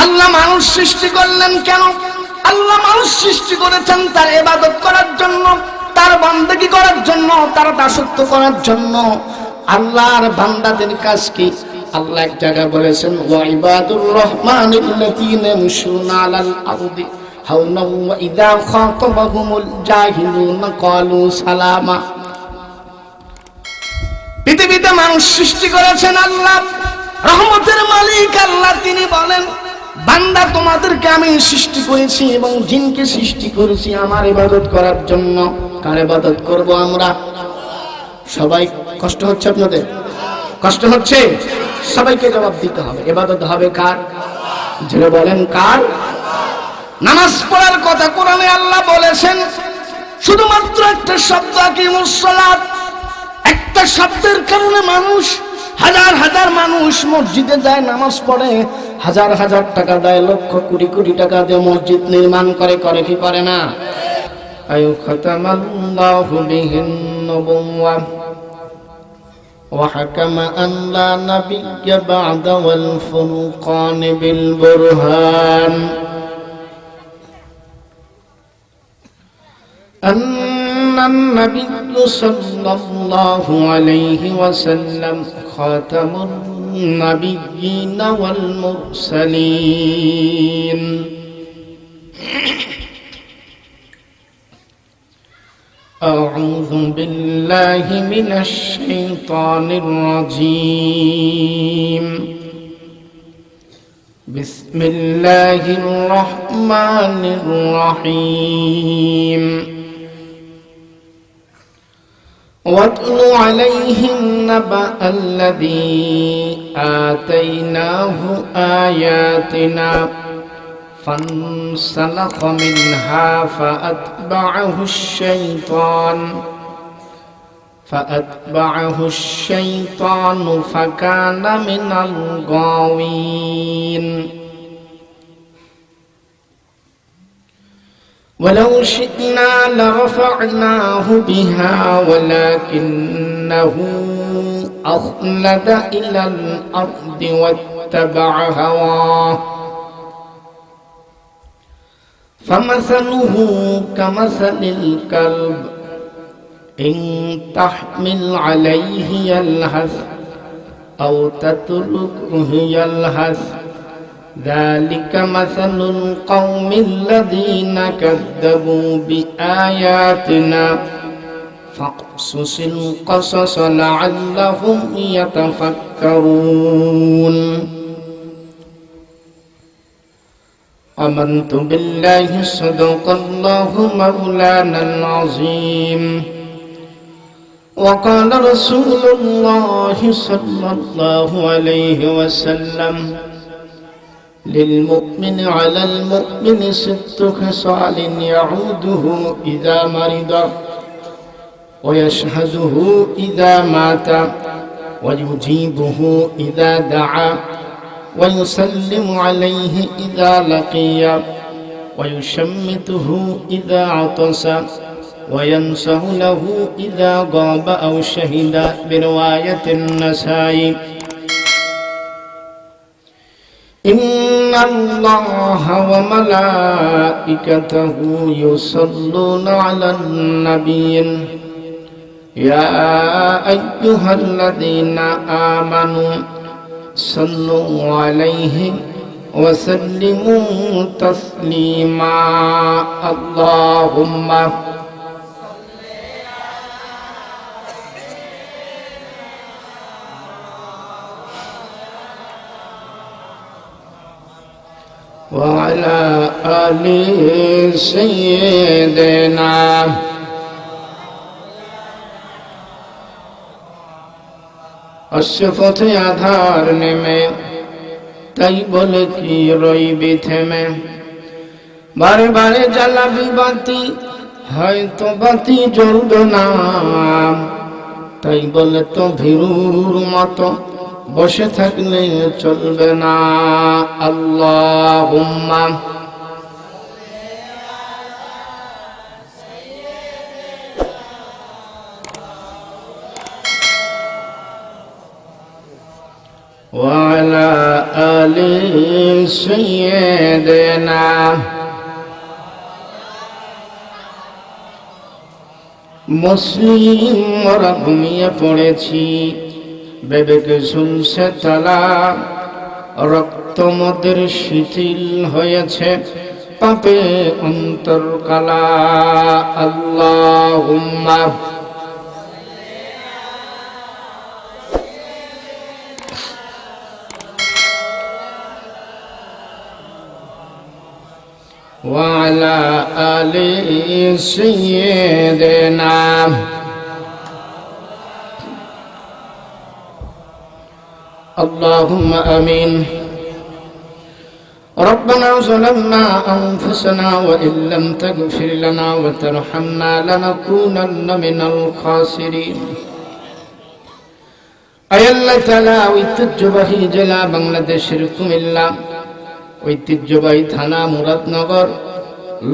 আল্লাহ মানুষ সৃষ্টি করলেন কেন? আল্লাহ মানুষ সৃষ্টি করেছেন তার ইবাদত করার জন্য, তার বান্দাগি করার জন্য, তার দাসত্ব করার জন্য। আল্লাহর বান্দাদের কাজ কি? আল্লাহ এক জায়গায় বলেছেন, ওয়া ইবাদুর রহমানিল্লাযীনা ইয়ামশুনা আলাল আরদি হাওনা ওয়া ইযা খাতাবাহুমুল জাহিলুনা ক্বালু সালামা। পৃথিবীতে মানুষ সৃষ্টি করেছেন আল্লাহ, রহমতের মালিক আল্লাহ। তিনি বলেন, বান্দা তোমাদেরকে আমি সৃষ্টি করেছি এবং জিনকে সৃষ্টি করেছি আমার ইবাদত করার জন্য। কার ইবাদত করব আমরা? সবাই কষ্ট হচ্ছে? আপনাদের কষ্ট হচ্ছে? সবাইকে জবাব দিতে হবে। ইবাদত হবে কার? জেনে বলেন কার? নামাজ পড়ার কথা কোরআনে আল্লাহ বলেছেন, শুধুমাত্র একটা শব্দ আকিমুস সালাত। একটা শব্দের কারণে মানুষ, হাজার হাজার মানুষ মসজিদে যায়, নামাজ পড়ে, হাজার হাজার টাকা দেয়, লক্ষ কোটি কোটি টাকা দিয়ে মসজিদ নির্মাণ করে। করে কি করে না? আয়ু খাতামাল্লাহু বিহিন নবুওয়া ওয়া হাকামা আন লা নাবিয়্যা বা'দা ওয়াল ফুরকান বিল বুরহান أن النبي صلى الله عليه وسلم خاتم النبيين والمرسلين أعوذ بالله من الشيطان الرجيم بسم الله الرحمن الرحيم واتل عليهم نبأ الذي آتيناه آياتنا فانسلخ منها فأتبعه الشيطان فكان من الغاوين ولو شئنا لرفعناه بها ولكنه أخلد إلى الأرض واتبع هواه فمثله كمثل الكلب إن تحمل عليه يلهث أو تتركه يلهث ذلك مثل القوم الذين كذبوا بآياتنا فاقصص القصص لعلهم يتفكرون آمنت بالله صدق الله مولانا العظيم وقال رسول الله صلى الله عليه وسلم للمؤمن على المؤمن 6 خصال يعوده إذا مرض ويشهده إذا مات ويجيبه إذا دعا ويسلم عليه إذا لقي ويشمته إذا عطس وينصح له إذا غاب أو شهد برواية النسائي إن الله وملائكته يصلون على النبي يا أيها الذين آمنوا صلوا عليه وسلموا تسليما اللهم وعلى آل سيدنا অশ্বপথে আধার নেমে তাই বলে কি রইবি থেমে বারে বারে জ্বালাবি বাতি হয়তো বাতি জ্বলবে না তাই বলে তো ভীরুর মতো বসে থাকলে চলবে না আল্লাহুম্মা وعلى آل سيدنا মুসলিম ওরা ঘুমিয়ে পড়েছি, বিবেকে ঝুলছে তালা, রক্ত মোদের শিথিল হয়েছে, পাপে অন্তর কালা। আল্লাহুম্মা وعلى آل سيدنا اللهم آمين. ربنا ظلمنا أنفسنا وإن لم تغفر لنا وترحمنا لنكونن من الخاسرين. أي الله تعالى ঐতিহ্যবাহী জেলা বাংলাদেশের কুমিল্লা, ঐতিহ্যবাহী থানা মুরাদনগর,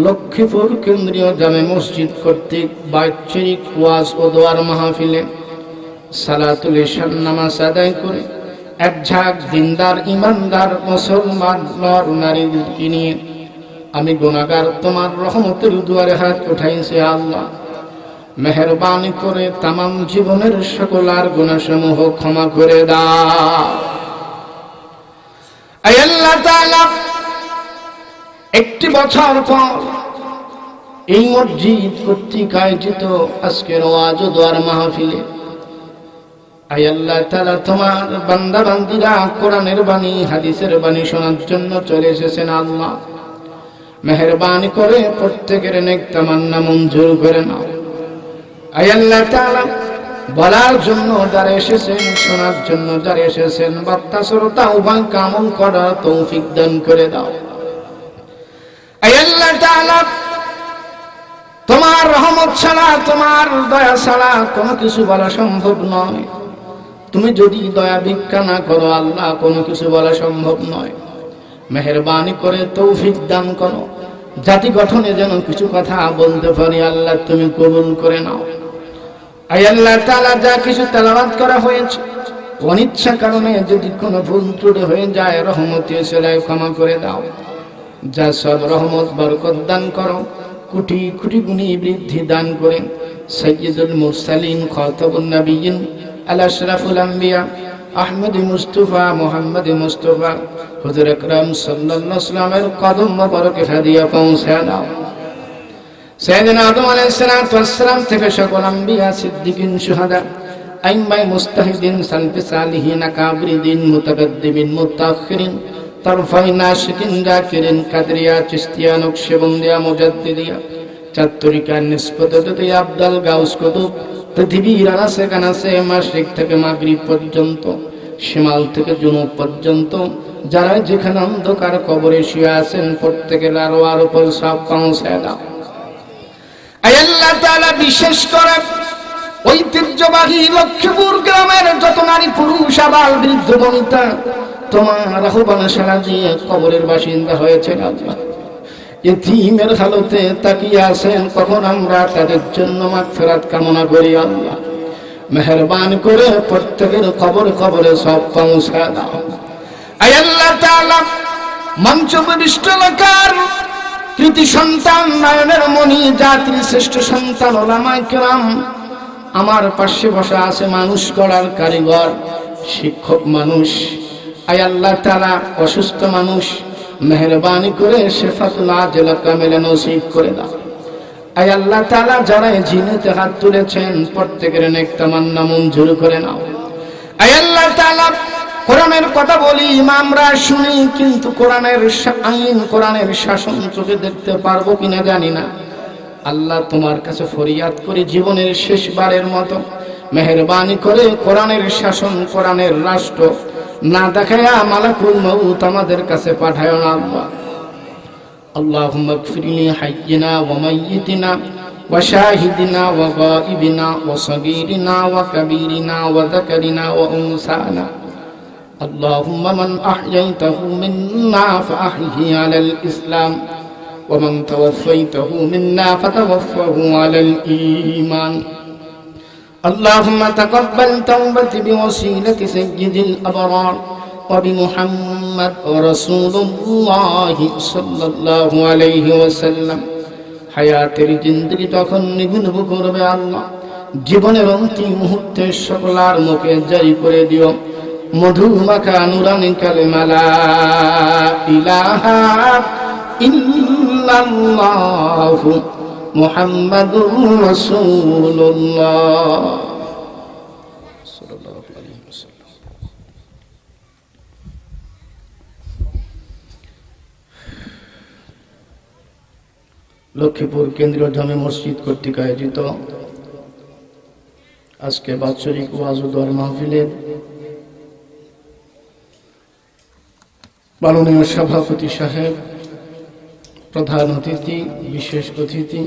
লক্ষ্মীপুর কেন্দ্রীয় জামে মসজিদ কর্তৃক বাৎসরিক ওয়াজ ও দোয়ার মাহফিলে সালাতুল ইশার নামাজ আদায় করে এক ঝাঁক দিনদার ইমানদার মুসলমান নর নারীদেরকে নিয়ে আমি গুনাহগার তোমার রহমতের দুয়ারে হাত উঠাইছি। আল্লাহ মেহেরবানি করে তামাম জীবনের সকল আর গুনাহসমূহ ক্ষমা করে দাও। আয় আল্লাহ তাআলা, একটি বছর পর এই মসজিদ কর্তৃক আয়োজিত আজকের ওয়াজ ও দোয়ার মাহফিলে আয় আল্লাহ তাআলা তোমার বান্দা বান্দীরা কোরআনের বাণী হাদিসের বাণী শোনার জন্য চলে এসেছেন। আল্লাহ মেহেরবানি করে প্রত্যেকের নেক তামান্না মঞ্জুর করে নাও। আয় আল্লাহ তাআলা, বলার জন্য যারা এসেছেন, শোনার জন্য যারা এসেছেন, বার্তা শ্রোতা উভয় কামল করার তৌফিক দান করে দাও। আয় আল্লাহ তাআলা, তোমার রহমত ছাড়া, তোমার দয়া ছাড়া কোনো কিছু বলা সম্ভব নয়। তুমি যদি দয়া ভিক্ষা না করো আল্লাহ, কোনো কিছু বলা সম্ভব নয়। মেহেরবানি করে তৌফিক দান করো, জাতি গঠনে যেন কিছু কথা বলতে পারি। আল্লাহ তুমি কবুল করে নাও। আয় আল্লাহ তাআলা, যা কিছু তেলাওয়াত করা হয়েছে অনিচ্ছা কারণে যদি কোনো ভুল ত্রুটি হয়ে যায়, রহমতে সেলাই ক্ষমা করে দাও। যা সব রহমত বরকত দান করো, কোটি কোটি গুণী বৃদ্ধি দান করেন। সাইয়্যিদুল মুরসালিন খাতাবুন নবিয়্যিন আল আশরাফুল আম্বিয়া আহমদ মুস্তাফা মুহাম্মদ মুস্তাফা হুজুর আকরাম সাল্লাল্লাহু আলাইহি ওয়াসাল্লামের কদম মোবারকে হাদিয়া পৌঁছে দাও। সাইয়েদনা আদম আলাইহিস সালাম থেকে সকল আম্বিয়া, সিদ্দিকিন, শুহাদা, আইম্মায়ে মুস্তাহিদিন, সালফে সালিহিন, আকাবিরিন, মুতাকাদ্দিমিন, মুতাআখিরিন, তারফাই নাশিকিন, জাকিরিন, কাদরিয়া, চিশতিয়া, নকশবন্দিয়া, মুজাদ্দিদিয়া, চাতুরিকা, নিসবতদিয়া, আব্দাল, গাউস, কুতুব, পৃথিবীর আনাসে কানাসে, মাশরিক থেকে মাগরিব পর্যন্ত, শিমাল থেকে জুনুব পর্যন্ত যারা যেখানে অন্ধকার কবরে শুয়ে আছেন প্রত্যেকের আরওয়ার উপর সব পৌঁছে দাও। আয় আল্লাহ তাআলা, বিশেষ করে ঐতিহ্যবাহী লক্ষ্মীপুর গ্রামের যত নারী পুরুষ আবাল বৃদ্ধ বনিতা তোমার আহ্বানে সাড়া দিয়ে কবরের বাসিন্দা হয়েছেন আল্লাহ, ইতিমের হালতে তাকিয়ে আছেন, কখন আমরা তাদের জন্য মাগফিরাত কামনা করি। আল্লাহ মেহেরবানি করে প্রত্যেকের কবরে কবরে সব পৌঁছে দাও। আয় আল্লাহ তাআলা, মঞ্চ বিশিষ্ট এলাকার কৃতি সন্তান, নয়নের মণি, জাতির শ্রেষ্ঠ সন্তান ওলামায়ে কেরাম, আমার পাশে বসা আছে মানুষ গড়ার কারিগর, শিক্ষক মানুষ। আয় আল্লাহ তাআলা, অসুস্থ মানুষ মেহেরবানি করে শিফাতুল আজলা কামিলা নসিব করে দাও। আয় আল্লাহ তাআলা, যারা জিনেতে হাত তুলেছেন প্রত্যেকের নেক তামান্না মঞ্জুর করে নাও। আয় আল্লাহ তাআলা, কোরআনের কথা বলি, ইমামরা শুনি, কিন্তু কোরআনের আইন, কোরআনের শাসন চোখে দেখতে পারবো কিনা জানি না। আল্লাহ তোমার কাছে ফরিয়াদ করি, জীবনের শেষবারের মতো মেহেরবানি করে কোরআনের শাসন, কোরআনের রাষ্ট্র না দেখায়া মালাকুল মউত আমাদের কাছে পাঠায় না। আল্লাহ আল্লাহুম্মা গফিরলি হাইয়িনা ওয়া মাইয়িতিনা ওয়া শাহিদিনা ওয়া গায়িবিনা ওয়া সগীরিনা ওয়া কাবীরিনা ওয়া যাকারিনা ওয়া উনসানা। আল্লাহুম্মা মান আহয়াইতাহু মিন্না ফাআহইহি আলাল ইসলাম ওয়া মান তাওয়াফাইতাহু মিন্না ফাতাওয়াফাহু আলাল ঈমান। اللهم تقبل توبتي بوسيلة سيد الأبرار ওয়া বিমুহাম্মাদ রাসূলুল্লাহ সাল্লাল্লাহু আলাইহি ওয়াসাল্লাম। হায়াতের জিন্দেগি তখন নিভু করবে আল্লাহ, জীবনের অন্তিম মুহূর্তে সকলার মুখে জারি করে দিও মধু মাখা নুরানি কালেমা লা ইলাহা ইল্লাল্লাহু মুহাম্মাদুর রাসূলুল্লাহ সাল্লাল্লাহু আলাইহি ওয়াসাল্লাম। লক্ষ্মীপুর কেন্দ্রীয় জামে মসজিদ কর্তৃক আয়োজিত আজকে বাৎসরিক ওয়াজ ও দোয়ার মাহফিলের মাননীয় সভাপতি সাহেব, প্রধান অতিথি, বিশেষ অতিথি,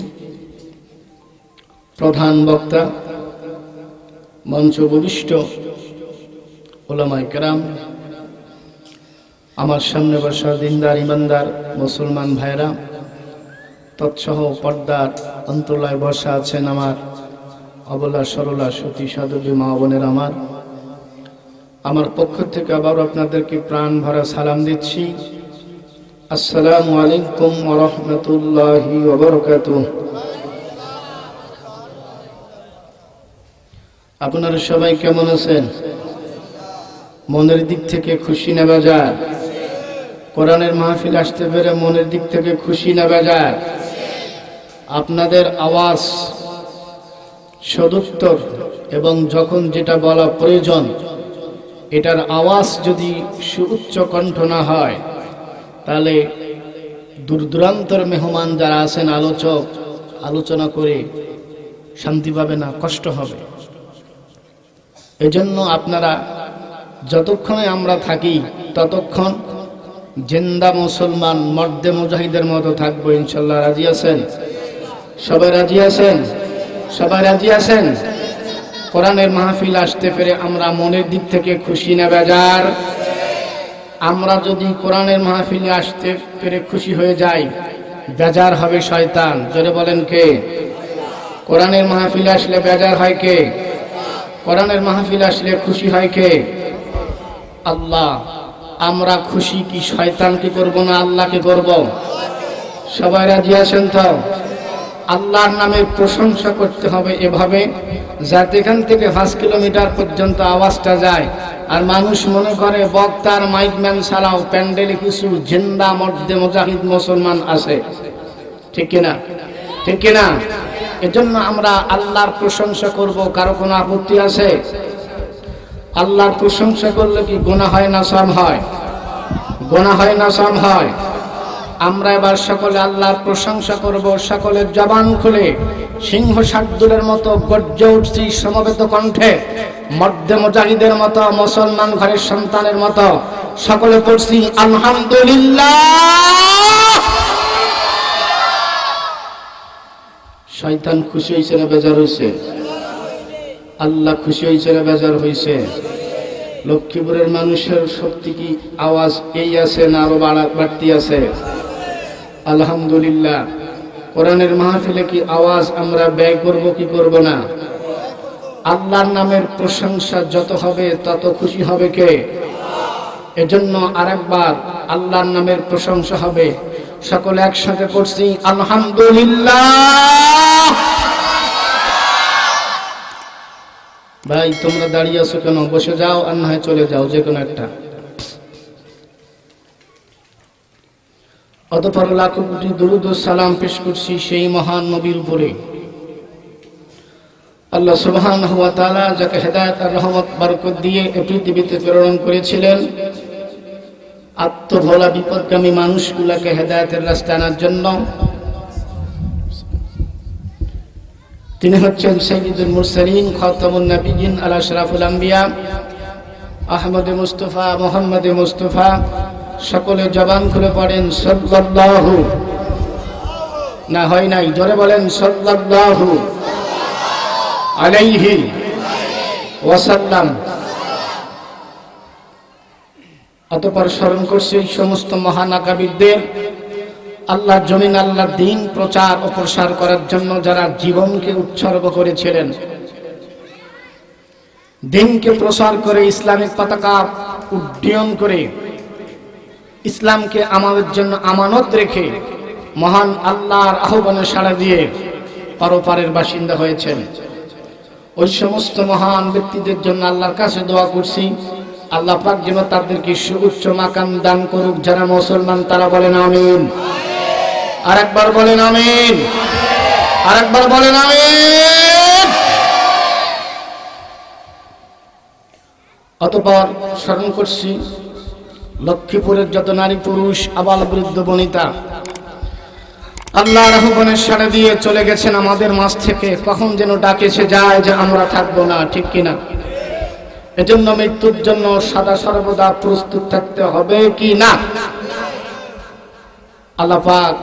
প্রধান বক্তা, মঞ্চ বরিষ্ঠ ওলামায়ে কেরাম, আমার সামনে বসা দিনদার ইমানদার মুসলমান ভাইরা, তৎসহ পর্দার অন্তরায় বসা আছেন আমার অবলা সরলা সতী সাধবী মা বোনের, আমার পক্ষ থেকে আবার আপনাদেরকে প্রাণ ভরা সালাম দিচ্ছি। আসসালামু আলাইকুম ওয়া রাহমাতুল্লাহি ওয়া বারাকাতুহু। আপনারা সবাই কেমন আছেন? মনের দিক থেকে খুশি না বেজার? কোরআনের মাহফিল আসতে পেরে মনের দিক থেকে খুশি না বেজার? আপনাদের আওয়াজ সদুত্তর এবং যখন যেটা বলা প্রয়োজন এটার আওয়াজ যদি সুউচ্চ কণ্ঠ না হয় তাহলে দূর দূরান্তর মেহমান যারা আছেন আলোচক আলোচনা করে শান্তি পাবে না, কষ্ট হবে। এজন্য আপনারা যতক্ষণে আমরা থাকি ততক্ষণ জিন্দা মুসলমান মর্দে মুজাহিদের মতো থাকবো ইনশাল্লাহ। রাজি আছেন? সবাই রাজি আছেন? সবাই রাজি আছেন? কোরআনের মাহফিল আসতে পেরে আমরা মনের দিক থেকে খুশি না বেজার? আমরা যদি কোরআনের মাহফিলে আসতে পেরে খুশি হয়ে যাই, বেজার হবে শয়তান। জোরে বলেন কে? কোরআনের মাহফিলে আসলে বেজার হয় কে? কোরআনের মাহফিলে আসলে খুশি হয় কে? আল্লাহ। আমরা খুশি কি শয়তানকে করব না আল্লাহকে করব? সবাই রাজি আছেন তো? আল্লাহর নামের প্রশংসা করতে হবে এভাবে যাতে এখান থেকে 5 কিলোমিটার পর্যন্ত আওয়াজটা যায় আর মানুষ মনে করে বক্তার মাইকম্যান ছাড়াও প্যান্ডেলে কিছু জিন্দা মর্দে মুজাহিদ মুসলমান আছে। ঠিক কিনা? ঠিক কিনা? এজন্য আমরা আল্লাহর প্রশংসা করব। কারো কোনো আপত্তি আছে? আল্লাহর প্রশংসা করলে কি গুনাহ হয় না সওয়াব হয়? গুনাহ হয় না সওয়াব হয়? আমরা এবার সকলে আল্লাহর প্রশংসা করব, সকলের জবান খুলে সিংহ শার্দুলের মতো গর্জে উঠছি সমবেত কণ্ঠে, মর্দে মুজাহিদের মতো, মুসলমান ঘরের সন্তানের মতো সকলে পড়ছি আলহামদুলিল্লাহ। শয়তান খুশি হয়েছে না বেজার হয়েছে? আল্লাহ খুশি হয়েছে না বেজার হয়েছে? লক্ষ্মীপুরের মানুষের শক্তি কি আওয়াজ এই আছে না আরো বাড়তি আছে? আলহামদুলিল্লাহ। কোরআনের মাহফিলে কি আওয়াজ আমরা ব্যয় করব কি করব না? আল্লাহর নামের প্রশংসা যত হবে তত খুশি হবে কে? এজন্য আরেকবার আল্লাহর নামের প্রশংসা হবে। সকলে একসাথে পড়ছি আলহামদুলিল্লাহ। ভাই তোমরা দাঁড়িয়ে আছো কেন? বসে যাও আর না হয় চলে যাও, যে কোনো একটা। অতঃপর লাখো কোটি দুরূদ ও সালাম পেশ করছি সেই মহান নবীর উপরে, আল্লাহ সুবহানাহু ওয়া তাআলা যাকে হেদায়েত আর রহমত বরকত দিয়ে এই পৃথিবীতে প্রেরণ করেছিলেন আত্মভোলা বিপদগামী মানুষগুলোকে হেদায়েতের রাস্তায় আনার জন্য। তিনি হচ্ছেন সাইয়্যিদুল মুরসালিন, খাতামুন নবিয়্যিন, আশরাফুল আম্বিয়া, আহমদে মুস্তাফা, মুহাম্মদে মুস্তাফা। সকলে জবান খুলে পড়েন সাল্লাল্লাহু, না হয় নাই, জোরে বলেন সাল্লাল্লাহু আলাইহি ওয়াসাল্লাম। অতঃপর স্মরণ করছি এই সমস্ত মহান আকাবিরদের, আল্লাহর জমিন আল্লাহর দ্বীন প্রচার ও প্রসার করার জন্য যারা জীবনকে উৎসর্গ করেছিলেন, দ্বীনকে প্রসার করে ইসলামিক পতাকা উড্ডয়ন করে ইসলামকে আমাদের জন্য আমানত রেখে মহান আল্লাহর আহ্বানে সাড়া দিয়ে পরপারের বাসিন্দা হয়েছেন। ওই সমস্ত মহান ব্যক্তিদের জন্য আল্লাহর কাছে দোয়া করছি, আল্লাহ পাক যেন তাদেরকে সুউচ্চ মাকাম দান করুক। যারা মুসলমান তারা বলেন আমিন। আরেকবার বলেন আমিন। আরেকবার বলেন আমিন। অতঃপর স্মরণ করছি লক্ষ্মীপুরের যত নারী পুরুষ আবাল বৃদ্ধ বনিতা আল্লাহর আহ্বানে সাড়া দিয়ে চলে গেছেন আমাদের মাঝ থেকে। কখন যেন ডাক এসে যায় যে আমরা থাকবো না, ঠিক কিনা? এজন্য মৃত্যুর জন্য সদা সর্বদা প্রস্তুত থাকতে হবে কি না? আল্লাহ পাক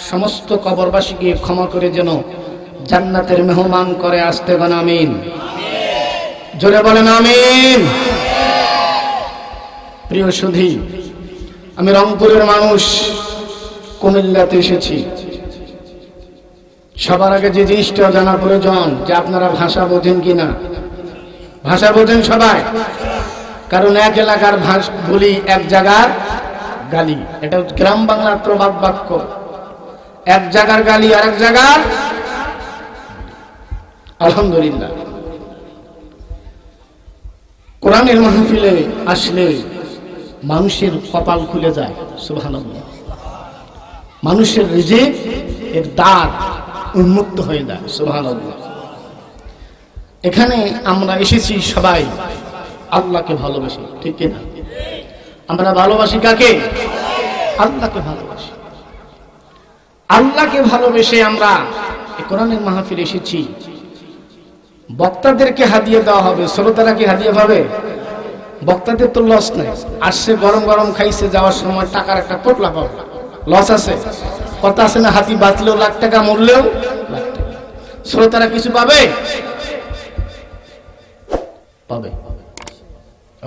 সমস্ত কবরবাসীকে ক্ষমা করে যেন জান্নাতের মেহমান করে আসতে বলেন আমিন। জোরে বলেন আমিন। প্রিয় সুধী, আমি রংপুরের মানুষ, কুমিল্লাতে এসেছি। সবার আগে যে জিনিসটা জানা প্রয়োজন যে আপনারা ভাষা বোঝেন কিনা। ভাষা বোঝেন সবাই? কারণ এক এলাকার বলি এক জায়গার গালি, এটা গ্রাম বাংলার প্রবাদ বাক্য। এক জায়গার গালি আর এক জায়গার। আলহামদুলিল্লাহ, কোরআনের মাহফিলে আসলে মানুষের কপাল খুলে যায়। সুবহানাল্লাহ। মানুষের রিজিক এর দ্বার উন্মুক্ত হয়ে যায়। সুবহানাল্লাহ। এখানে আমরা এসেছি সবাই আল্লাহকে ভালোবাসি, ঠিক কিনা? আমরা ভালোবাসি কাকে? আল্লাহকে ভালোবাসি। আল্লাহকে ভালোবেসে আমরা এই কোরআনের মাহফিলে এসেছি। বক্তাদেরকে হাদিয়া দেওয়া হবে, শ্রোতারা কি হাদিয়া পাবে? বক্তাদের তো লস নাই, আসছে গরম গরম খাইছে, যাওয়ার সময় টাকার একটা পোটলা পাবে। লস আছে? কথা আছে না, হাতি বাঁচলেও লাখ টাকা, মরলেও লাখ টাকা। শ্রোতারা কিছু পাবে? পাবে,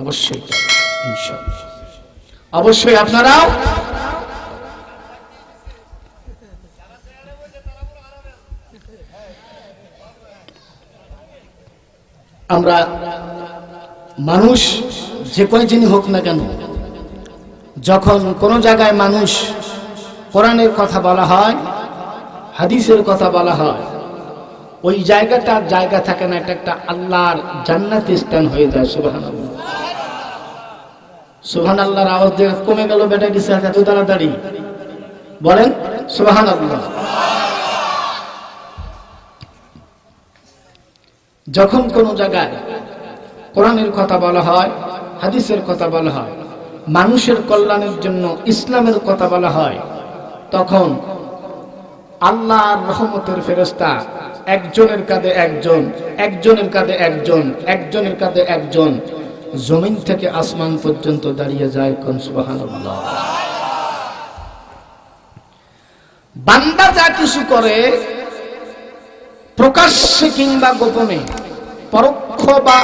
অবশ্যই ইনশাআল্লাহ। অবশ্যই আপনারাও আমরা মানুষ যে কোনো যিনি হোক না কেন, যখন কোনো জায়গায় মানুষ কোরআনের কথা বলা হয়, হাদিসের কথা বলা হয়, ওই জায়গাটা জায়গা থাকে না, এটা একটা আল্লাহর জান্নাতি স্থান হয়ে যায়। সুবহানাল্লাহ। সুবহানাল্লাহর আওয়াজ দিয়ে কমে গেল বেটা দিছে এত তাড়াতাড়ি, বলেন সুবহানাল্লাহ। যখন কোন জায়গায় কোরআনের কথা বলা হয়, হাদিসের কথা বলা হয়, মানুষের কল্যাণের জন্য ইসলামের কথা বলা হয়, তখন আল্লাহর রহমতের ফেরেশতা একজনের কাঁধে একজন, একজনের কাঁধে একজন, একজনের কাঁধে একজন, জমিন থেকে আসমান পর্যন্ত দাঁড়িয়ে যায়। কোন সুবহানাল্লাহ। বান্দা যা কিছু করে প্রকাশ্যে কিংবা গোপনে, পরোক্ষ বা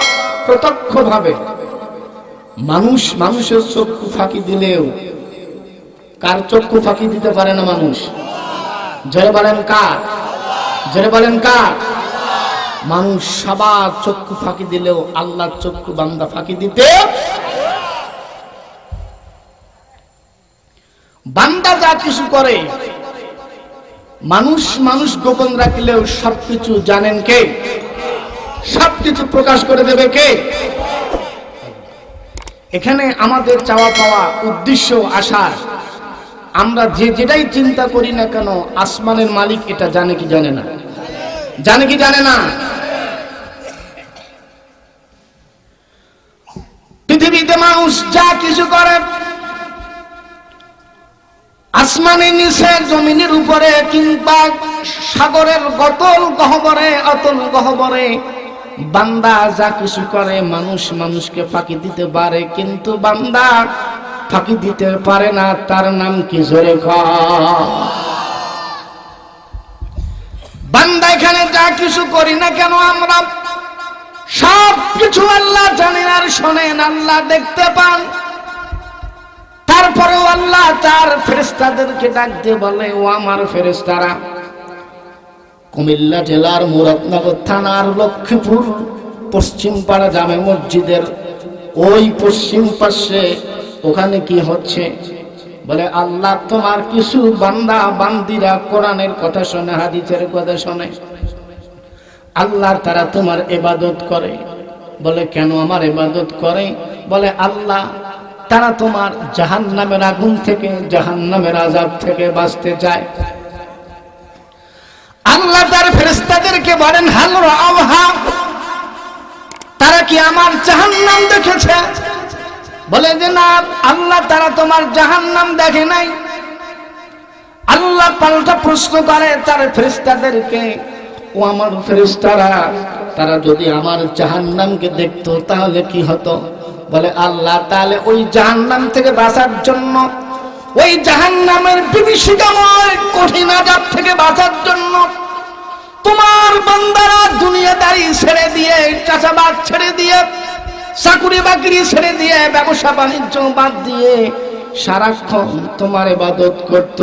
প্রত্যক্ষ ভাবে, মানুষের চক্ষু ফাঁকি দিলেও কার চক্ষু ফাঁকি দিতে পারে না মানুষ? জোরে বলেন কার? জোরে বলেন কার? মানুষ সবার চক্ষু ফাঁকি দিলেও আল্লাহর চক্ষু বান্দা ফাঁকি দিতে। বান্দা যা কিছু করে মানুষ গোপন রাখলেও সবকিছু জানেন কে? সবকিছু প্রকাশ করে দেবে কে? এখানে আমাদের চাওয়া পাওয়া, উদ্দেশ্য, আশা, আমরা যেটাই চিন্তা করি না কেন, আসমানের মালিক এটা জানে কি জানে না? জানে কি জানে না? পৃথিবীতে মানুষ যা কিছু করে, আসমানের নিচে, জমিনের উপরে, কিংবা সাগরের গতল গহ্বরে, অতল গহ্বরে, বান্দা যা কিছু করে মানুষকে ফাঁকি দিতে পারে, কিন্তু বান্দা ফাঁকি দিতে পারে না। তার নাম কি? জোরে কর। বান্দা এখানে যা কিছু করি না কেন, আমরা সব কিছু আল্লাহ জানেন আর শোনেন, আল্লাহ দেখতে পান। তারপরেও আল্লাহ তার ফেরেশতাদেরকে ডাক দিয়ে বলে, ও আমার ফেরেশতারা, কুমিল্লা জেলার মুরাদনগর থানার লক্ষ্মীপুর পশ্চিম পাড়া জামে মসজিদের ওই পশ্চিম পাশে ওখানে কি হচ্ছে? বলে আল্লাহ তোমার কিছু বান্দা বান্দিরা কোরআনের কথা শোনে, হাদিসের কথা শোনে, আল্লাহ তারা তোমার ইবাদত করে। বলে কেন আমার ইবাদত করে? বলে আল্লাহ তারা তোমার জাহান্নামের আগুন থেকে, জাহান্নামের আযাব থেকে বাঁচতে চায়। আল্লাহ তার ফেরেশতাদেরকে বলেন হাল রাআহা, তারা কি আমার জাহান্নাম দেখেছে? বলে যে না আল্লাহ তারা তোমার জাহান্নাম দেখে নাই। আল্লাহ পাল্টা প্রশ্ন করে তার ফেরেশতাদেরকে, ও আমার ফেরেশতারা, তারা যদি আমার জাহান্নামকে দেখতো তাহলে কি হতো? বলে আল্লাহ তাহলে ওই জাহান্নাম থেকে বাঁচার জন্য, ওই জাহান্নামের বিভীষিকাময় কঠিন আযাব থেকে বাঁচার জন্য তোমার বান্দারা দুনিয়াদারি ছেড়ে দিয়ে, চাষাবাদ ছেড়ে দিয়ে, চাকরি বাকরি ছেড়ে দিয়ে, ব্যবসা বাণিজ্য বাদ দিয়ে সারাক্ষণ তোমার ইবাদত করত।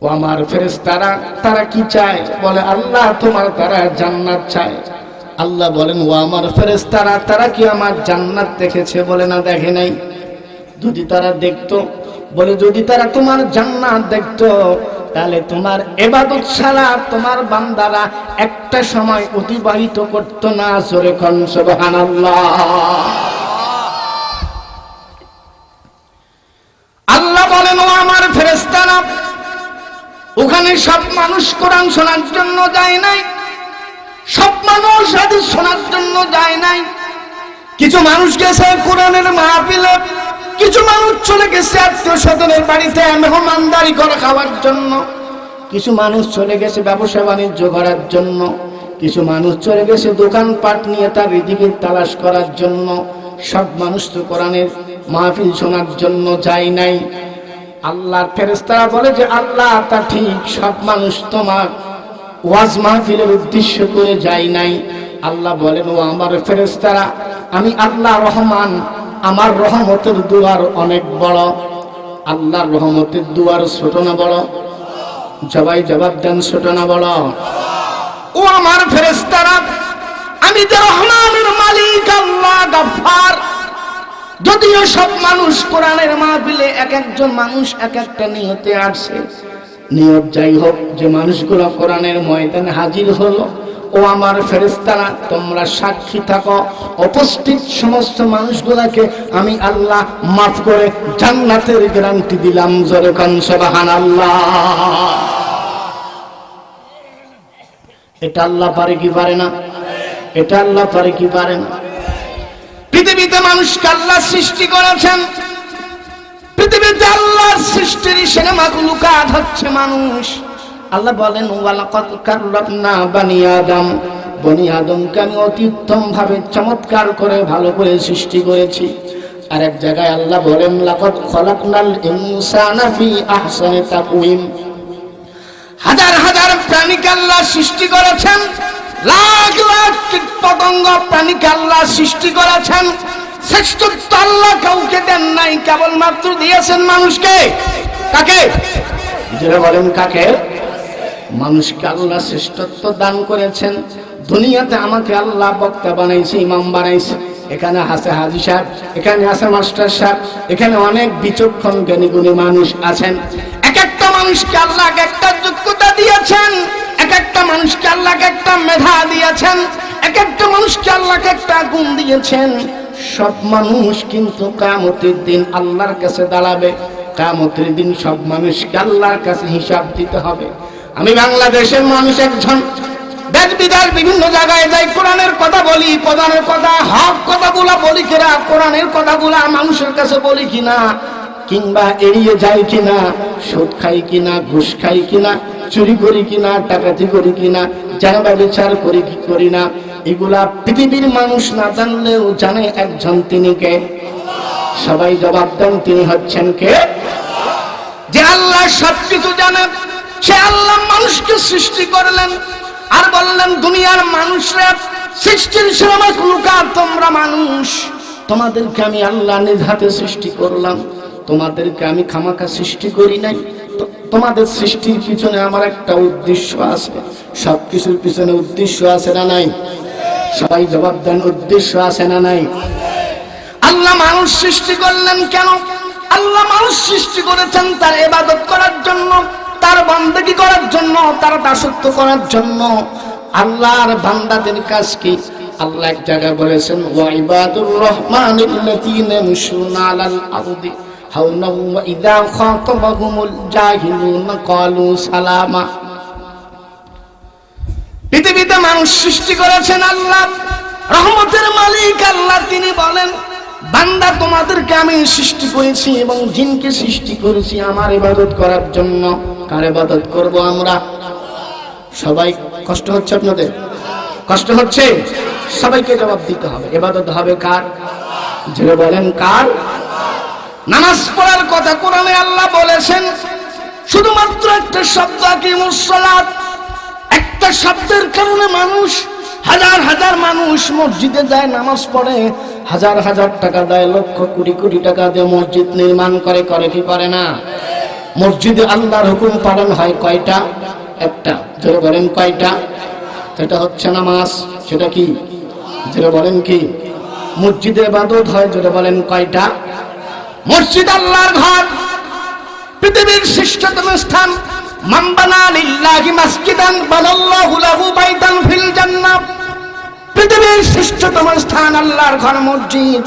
ও আমার ফেরেশতারা, তারা কি চায়? বলে আল্লাহ তোমার তারা জান্নাত চায়। আল্লাহ বলেন ও আমার ফেরেশতারা, তারা কি আমার জান্নাত দেখেছে? বলে না দেখে নাই। যদি তারা দেখতো, বলে যদি তারা তোমার জান্নাত দেখতো তাহলে তোমার ইবাদত ছাড়া তোমার বান্দারা একটা সময় অতিবাহিত করত না। জোরে কোন সুবহানাল্লাহ। আল্লাহ বলেন ও আমার ফেরেশতারা, ওখানে সব মানুষ কোরআন শোনার জন্য যায় নাই, সব মানুষ হাদিস শোনার জন্য যায় নাই। কিছু মানুষ গেছে কোরআনের মাহফিলে, কিছু মানুষ চলে গেছে আত্মীয় স্বজনের বাড়িতে মেহমানদারি করে খাওয়ার জন্য, কিছু মানুষ চলে গেছে ব্যবসা বাণিজ্য করার জন্য, কিছু মানুষ চলে গেছে দোকানপাট নিয়ে তার রিজিকের তালাশ করার জন্য। সব মানুষ তো কোরআনের মাহফিল শোনার জন্য যায় নাই। আল্লাহর ফেরেশতারা বলে যে আল্লাহ তা ঠিক, সব মানুষ তোমার ওয়াজ মাহফিলের উদ্দেশ্য করে যায় নাই। আল্লাহ বলেন ও আমার ফেরেশতারা, আমি আল্লাহ রহমান, আমার রহমতের দুয়ার অনেক বড়। আল্লাহর রহমতের দুয়ার ছোট না বড়? সবাই জবাব দেন, ছোট না বড়? ও আমার ফেরেশতারা, আমি যে রহমানের মালিক আল্লাহ গফফার। যদিও সব মানুষ কোরআনের মাহফিলে এক একজন মানুষ এক একটা নিয়তে আসছে, নিয়ত যাই হোক, যে মানুষগুলো কোরআনের ময়দানে হাজির হলো, ও আমার ফেরেশতারা তোমরা সাক্ষী থাকো, উপস্থিত সমস্ত মানুষগুলোকে আমি আল্লাহ মাফ করে জান্নাতের গ্যারান্টি দিলাম। জোরে কোন সুবহানাল্লাহ। এটা আল্লাহ পারে কি পারে না? এটা আল্লাহ পারে কি পারে না? পৃথিবীতে মানুষকে আল্লাহ সৃষ্টি করেছেন, পৃথিবীতে আল্লাহর সৃষ্টির সিনেমাগুলো কাজ হচ্ছে মানুষ। আল্লাহ বলেন ওয়ালাকাদ কাররামনা বানি আদম, বনি আদমকে আমি অতি উত্তম ভাবে চমৎকার করে ভালো করে সৃষ্টি করেছি। আর এক জায়গায় আল্লাহ বলেন লাকাদ খলাকনাল ইনসানা ফি আহসানি তাকওয়িম। হাজার হাজার প্রাণীকে আল্লাহ সৃষ্টি করেছেন, লাখ লাখ কীটপতঙ্গ প্রাণীকে আল্লাহ সৃষ্টি করেছেন। শ্রেষ্ঠত্ব আল্লাহ কাউকে দেন নাই, কেবলমাত্র দিয়েছেন মানুষকে। কাকে? যারা বলেন কাকে? মানুষকে আল্লাহ শ্রেষ্ঠত্ব দান করেছেন। দুনিয়াতে আমাকে আল্লাহ বক্তা বানাইছে, ইমাম বানাইছে। এখানে আছে হাজী সাহেব, এখানে আছে মাস্টার সাহেব, এখানে অনেক বিচক্ষণ জ্ঞানী গুণী মানুষ আছেন। এক একটা মানুষকে আল্লাহ এক একটা যোগ্যতা দিয়েছেন, এক একটা মানুষকে আল্লাহ একটা মেধা দিয়েছেন, এক একটা মানুষকে আল্লাহ একটা গুণ দিয়েছেন। সব মানুষ কিন্তু কিয়ামতের দিন আল্লাহর কাছে দাঁড়াবে। কিয়ামতের দিন সব মানুষকে আল্লাহর কাছে হিসাব দিতে হবে। আমি বাংলাদেশের মানুষ একজন, দেশ বিদেশ বিভিন্ন জায়গায় যাই, কোরআনের কথা বলি, কোরআনের কথা হক কথাগুলা বলি কিনা, কোরআনের কথাগুলা মানুষের কাছে বলি কিনা, কিংবা এড়িয়ে যাই কিনা, সুদ খাই কিনা, ঘুষ খাই কিনা, চুরি করি কিনা, ডাকাতি করি কিনা, জানা বিচার করি কি করি না, এগুলা পৃথিবীর মানুষ না জানলেও জানে একজন, তিনি কে? সবাই জবাব দেন, তিনি হচ্ছেন কে? যে আল্লাহ সবকিছু জানেন, সে আল্লাহ মানুষকে সৃষ্টি করলেন আর বললেন দুনিয়ার মানুষরা সৃষ্টির সময় লুকা, তোমরা মানুষ, তোমাদেরকে আমি আল্লাহ নিজ হাতে সৃষ্টি করলাম, তোমাদেরকে আমি খামাখা সৃষ্টি করি নাই। তোমাদের সৃষ্টির পিছনে আমার একটা উদ্দেশ্য আছে। সবকিছুর পিছনে উদ্দেশ্য আছে না নাই? সবাই জবাব দেন, উদ্দেশ্য আছে না নাই? আল্লাহ মানুষ সৃষ্টি করলেন কেন? আল্লাহ মানুষ সৃষ্টি করেছেন তার ইবাদত করার জন্য, তার বান্দাগি করার জন্য, তার দাসত্ব করার জন্য। আল্লাহর বান্দাদের কাজ কি? আল্লাহ এক জায়গায় বলেছেন, ওয়া ইবাদুর রহমানিল্লাযীনা ইয়ামশুনা আলাল আরদি হাওনা ওয়া ইযা খাতাবাহুমুল জাহিলুনা ক্বালু সালামা। পৃথিবীতে মানুষ সৃষ্টি করেছেন আল্লাহ, রহমতের মালিক আল্লাহ। তিনি বলেন, বান্দা তোমাদেরকে আমি সৃষ্টি করেছি এবং জিনকে সৃষ্টি করেছি আমার ইবাদত করার জন্য। কার ইবাদত করব আমরা? সবাই কষ্ট হচ্ছে আপনাদের? কষ্ট হচ্ছে? সবাইকে জবাব দিতে হবে। ইবাদত হবে কার? জেনে বলেন কার? নামাজ পড়ার কথা কোরআনে আল্লাহ বলেছেন, শুধুমাত্র একটা শব্দ আকিমুস সালাত। একটা শব্দের কারণে মানুষ, হাজার হাজার মানুষ মসজিদে যায়, নামাজ পড়ে, হাজার হাজার টাকা দেয়, লক্ষ কোটি কোটি টাকা দিয়ে মসজিদ নির্মাণ করে। করে কি করে না? মসজিদে আল্লাহর হুকুম পালন হয় কয়টা? একটা। যারা বলেন কয়টা? সেটা হচ্ছে নামাজ। সেটা কি? যারা বলেন কি? মসজিদে ইবাদত হয়। যারা বলেন কয়টা? মসজিদ আল্লাহর ঘর, পৃথিবীর শ্রেষ্ঠতম স্থান। মান বানা লিল্লাহি মাসজিদান বানাল্লাহু লাহু বাইতান ফিল জান্নাহ। পৃথিবীর শ্রেষ্ঠতম স্থান আল্লাহর ঘর, মসজিদ।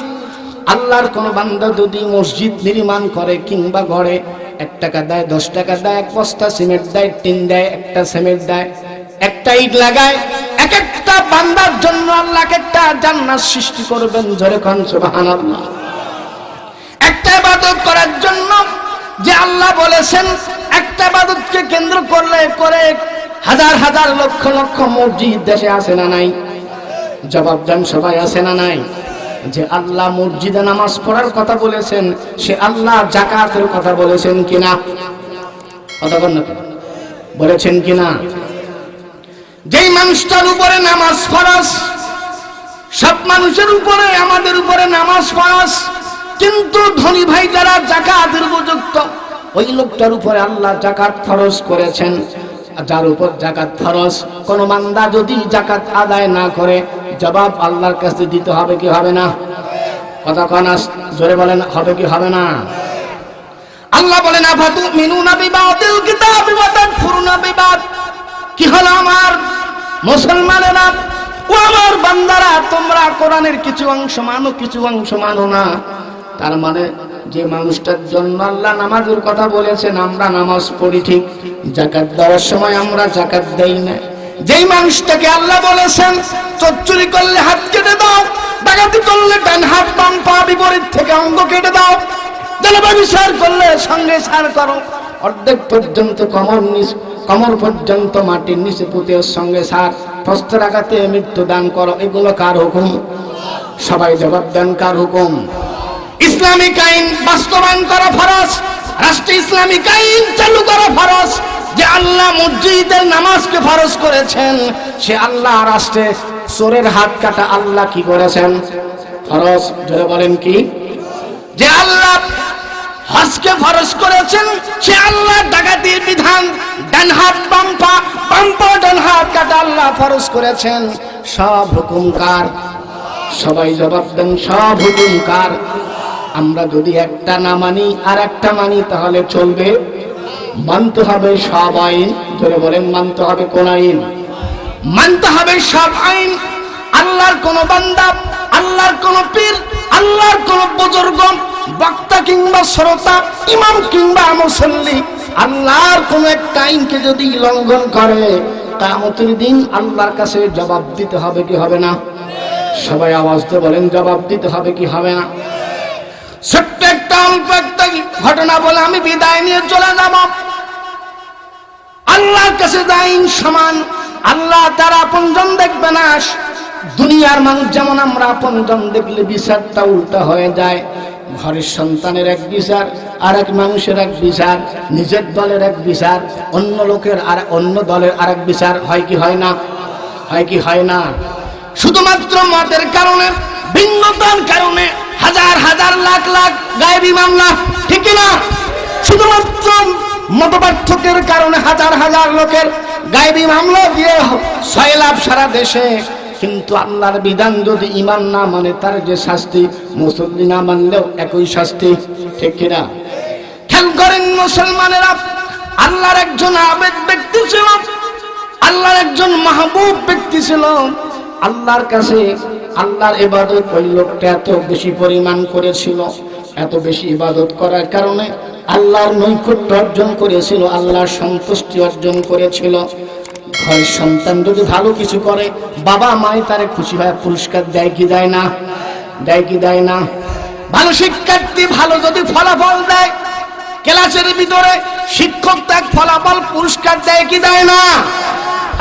আল্লাহর কোন বান্দা যদি মসজিদ নির্মাণ করে কিংবা গড়ে, 1 টাকা দেয়, 10 টাকা দেয়, 1 বস্তা সিমেন্ট দেয়, টিন দেয়, একটা সিমেন্ট দেয়, একটা ইট লাগায়, এক একটা বান্দার জন্য আল্লাহ একটা জান্নাত সৃষ্টি করবেন। জোরে কোন সুবহানাল্লাহ। একটা ইবাদত করার জন্য যে আল্লাহ বলেছেন, একটা ইবাদতকে কেন্দ্র করলে করে হাজার হাজার লক্ষ লক্ষ মসজিদ দেশে আছে না নাই? জবাব দেন সবাই, আছে না নাই? যে আল্লাহ মসজিদে নামাজ পড়ার কথা বলেছেন, সে আল্লাহ যাকাতের কথা বলেছেন কিনা? কথা বলেছেন কিনা? যেই মানুষটার উপরে নামাজ ফরজ, সব মানুষের উপরে, আমাদের উপরে নামাজ ফরজ, কিন্তু ধনী ভাই যারা যাকাতের উপযুক্ত, ওই লোকটার উপরে আল্লাহ যাকাত ফরজ করেছেন। যার উপর যাকাত ফরজ, কোন বান্দা যদি যাকাত আদায় না করে, জবাব আল্লাহর কাছে দিতে হবে কি হবে না? কথা কানা জোরে বলেন, হবে কি হবে না? আল্লাহ বলেন, আফাতুমিনুনা বিবাদিল কিতাবি ওয়া তাকফুরুনা বিবাদ। কি হলো আমার মুসলমানেরা ও আমার বান্দারা, তোমরা কোরআনের কিছু অংশ মানো, কিছু অংশ মানো না। তার মানে যে মানুষটার জন্য আল্লাহ নামাজের কথা বলেছেন, আমরা নামাজ পড়ি ঠিক, যাকাত দেওয়ার সময় আমরা যাকাত দেই না। যেই মানুষটাকে আল্লাহ বলেছেন, চুরি করলে হাত কেটে দাও, ডাকাতি করলে ডান হাত বাম পা বিপরীত থেকে অঙ্গ কেটে দাও, ব্যভিচার করলে সঙ্গে ছাড় করো, অর্ধেক পর্যন্ত কমর পর্যন্ত মাটির নিচে পুঁতে সঙ্গে ছাড়, প্রস্তের আঘাতে মৃত্যু দান করো, এগুলো কার হুকুম? সবাই জবাব দেন, কার হুকুম? ইসলামিক আইন বাস্তবায়ন করা ফরজ, রাষ্ট্রে ইসলামিক আইন চালু করা ফরজ। যে আল্লাহ মসজিদের নামাজকে ফরজ করেছেন, সে আল্লাহ রাষ্ট্রে চোরের হাত কাটা আল্লাহ কি করেছেন? ফরজ। জোরে বলেন কি? যে আল্লাহ হজকে ফরজ করেছেন, সে আল্লাহ ডাকাতির বিধান, ডান হাত বাম পা, বাম পা ডান হাত কাটা আল্লাহ ফরজ করেছেন। সব হুকুম কার? সবাই জবাব দেন, সব হুকুম কার? আমরা যদি একটা না মানি আর একটা মানি তাহলে চলবে? মানতে হবে সব আইন। ধরে বলেন, মানতে হবে কোন আইন? মানতে হবে সব আইন। আল্লাহর কোন বান্দা, আল্লাহর কোন পীর, আল্লাহর কোন বুজুর্গ, বক্তা কিংবা শ্রোতা, ইমাম কিংবা মুসল্লি, আল্লাহর কোন একটা আইনকে যদি লঙ্ঘন করে, কিয়ামতের দিন আল্লাহর কাছে জবাব দিতে হবে কি হবে না? সবাই আওয়াজ দিয়ে বলেন, জবাব দিতে হবে কি হবে না? ছোট্ট একটা অল্প একটা ঘটনা বলে আমি বিদায় নিয়ে চলে যাব। আল্লাহর কাছে আইন সমান, আল্লাহ তার আপনজন দেখবে না। দুনিয়ার মানুষ যেমন আমরা আপনজন দেখলে বিচারটা উল্টা হয়ে যায়। ঘরের সন্তানের এক বিচার, আর এক মানুষের এক বিচার, নিজের দলের এক বিচার, অন্য লোকের আর অন্য দলের আরেক বিচার, হয় কি হয় না? হয় কি হয় না? শুধুমাত্র মতের কারণে, ভিন্নতার কারণে হাজার হাজার লাখ লাখ গায়েবী মামলা, ঠিক না? শুধুমাত্র মতপার্থক্যের কারণে হাজার হাজার লোকের গায়েবী মামলা দিয়ে সয়লাভ সারা দেশে। কিন্তু আল্লাহর বিধান যদি ইমান না মানে তার যে শাস্তি, মুসল্লি না মানলেও একই শাস্তি, ঠিক কিনা? খেয়াল করেন মুসলমানেরা, আল্লাহর একজন আবেদ ব্যক্তি ছিল, আল্লাহর একজন মাহবুব ব্যক্তি ছিল। আল্লাহর কাছে আল্লাহর ইবাদত ওই লোকটা এত বেশি পরিমাণ করেছিল, এত বেশি ইবাদত করার কারণে আল্লাহর নৈকট্য অর্জন করেছিল, আল্লাহর সন্তুষ্টি অর্জন করেছিল। ঘরের সন্তান যদি ভালো কিছু করে, বাবা মাই তারে খুশি হয় পুরস্কার দেয় কি দেয় না? দেয় কি দেয় না? ভালো শিক্ষার্থী ভালো যদি ফলাফল দেয়, ক্লাসের ভিতরে শিক্ষক তার ফলাফল পুরস্কার দেয় কি দেয় না?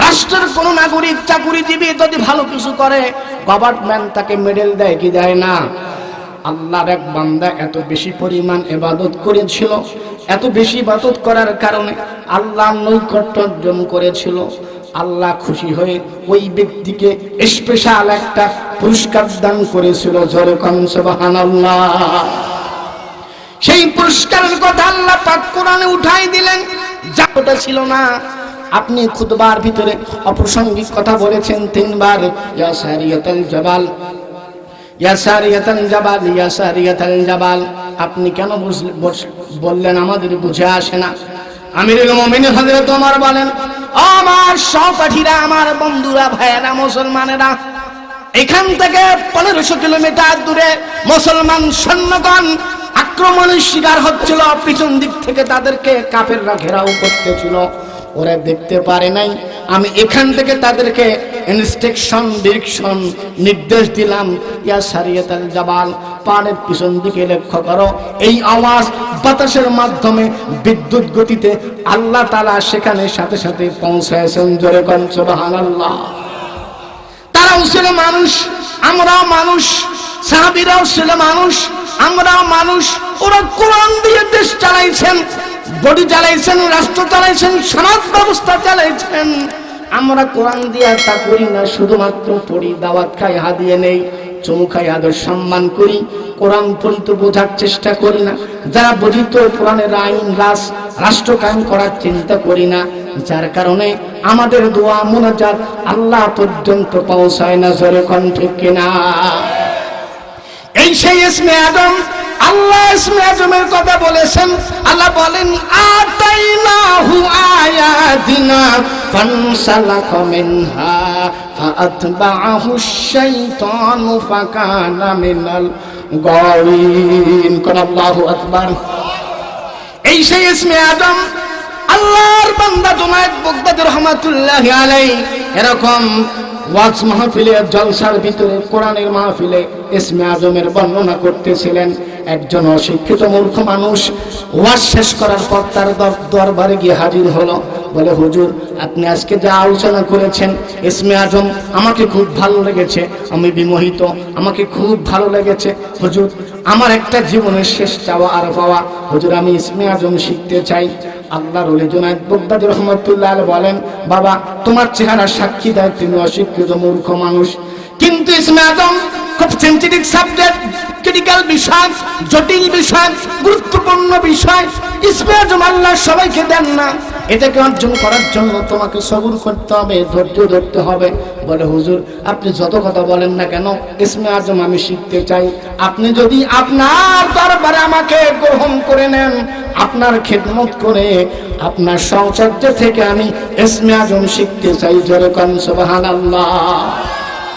রাষ্ট্রের কোন নাগরিক চাকুরিজীবী যদি ভালো কিছু করে, গভর্নমেন্ট তাকে মেডেল দেয় কি দেয় না? আল্লাহর এক বান্দা এত বেশি পরিমাণ ইবাদত করেছিল, এত বেশি ইবাদত করার কারণে আল্লাহ নৈকট্য অর্জন করেছিল। আল্লাহ খুশি হয়ে ওই ব্যক্তিকে স্পেশাল একটা পুরস্কার দান করেছিল, জোরে কোন সুবহানাল্লাহ। সেই পুরস্কারের কথা আল্লাহ পাক কোরআনে উঠাই দিলেন, যাটা ছিল না। আপনি খুতবার ভিতরে অপ্রাসঙ্গিক কথা বলেছেন 3 বার, ইয়া সারিয়াতুল জাবাল, ইয়া সারিয়াতুল জাবাল, ইয়া সারিয়াতুল জাবাল। আপনি কেন বললেন আমাদের বুঝে আসে না? আমিরুল মুমিনিন হযরত ওমর বলেন, আমার সহপাঠীরা, আমার বন্ধুরা, ভাইয়েরা, মুসলমানেরা, এখান থেকে 1500 কিলোমিটার দূরে মুসলমান সৈন্যগণ আক্রমণের শিকার হচ্ছিল, পিছন দিক থেকে তাদেরকে কাফেররা ঘেরাও করতেছিল। ওরা দেখতে পারে নাই, আমি এখান থেকে তাদেরকে ইনস্ট্রাকশন, ডিরেকশন, নির্দেশ দিলাম, ইয়া সারিয়াতুল জাবাল, পাহাড়ের পিছন দিকে লক্ষ্য করো। এই আওয়াজ বাতাসের মাধ্যমে বিদ্যুৎ গতিতে আল্লাহ তাআলা সেখানে সাথে সাথে পৌঁছায়েছেন, জোরে কোন সুবহানাল্লাহ। তারাও ছিল মানুষ, আমরাও মানুষ, সাহাবীরাও ছিল মানুষ, আমরাও মানুষ। ওরা কোরআন দিয়ে দেশ চালাইছেন, বডি চালাইছেন, রাষ্ট্র চালাইছেন, সমাজ ব্যবস্থা চালাইছেন। আমরা কোরআন দিয়ে তা করি না, শুধুমাত্র পড়ি, দাওয়াত খাই, হাদিয়ে নেই, চুমু খাই, আদর সম্মান করি। কোরআন পড়ি তো বোঝার চেষ্টা করি না। যারা বুঝিত কোরআনের আইন রাষ্ট্র কায়েম করার চিন্তা করি না, যার কারণে আমাদের দোয়া মুনাজাত আল্লাহ পর্যন্ত পৌঁছায় না, জোরে কোন ঠিক কিনা? এই সেই ইসমে আজম, আল্লাহ ইসমে আজমের কথা বলেছেন। আল্লাহ বলেন, আতাইনাহু আয়াতিনা ফানসালাখা মিনহা ফাআতবাআহু শাইতানু ফাকানা মিনাল গাওয়িন। কোন আল্লাহু আকবার। এই সেই ইসমে আজম। আল্লাহর বান্দা জুনায়েদ বাগদাদী রাহমাতুল্লাহি আলাইহি এরকম ওয়াজ মাহফিলে, জলসার ভিতরে, কোরআনের মাহফিলে ইসমে আজমের বর্ণনা করতেছিলেন। একজন অশিক্ষিত মূর্খ মানুষ ওয়াজ শেষ করার পর তার দরবারে গিয়ে হাজির হলো, বলে, হুজুর, আপনি আজকে যা আলোচনা করেছেন ইসমে আজম, আমাকে খুব ভালো লেগেছে, আমি বিমোহিত, আমাকে খুব ভালো লেগেছে। হুজুর, আমার একটা জীবনের শেষ চাওয়া আর পাওয়া, হুজুর, আমি ইসমে আজম শিখতে চাই। আল্লাহর ওলি জুনায়েদ বাগদাদী রাহমাতুল্লাহ আলাইহি বলেন, বাবা, তোমার চেহারা সাক্ষী দেয় তুমি অশিক্ষিত মূর্খ মানুষ, কিন্তু ইসমে আজম খুব সেন্সিটিভ সাবজেক্ট, ক্রিটিক্যাল বিষয়, জটিল বিষয়, গুরুত্বপূর্ণ বিষয়। ইসমে আজম আল্লাহ সবাইকে দেন না। এটাকে অর্জন করার জন্য তোমাকে সবুর করতে হবে, ধৈর্য ধরতে হবে। বলে, হুজুর, আপনি যত কথা বলেন না কেন, ইসমে আজম আমি শিখতে চাই। আপনি যদি আপনার দরবারে আমাকে গ্রহণ করে নেন, আপনার খেদমত করে, আপনার সহচর্য থেকে আমি ইসমে আজম শিখতে চাই, জোরে কোন সুবহানাল্লাহ।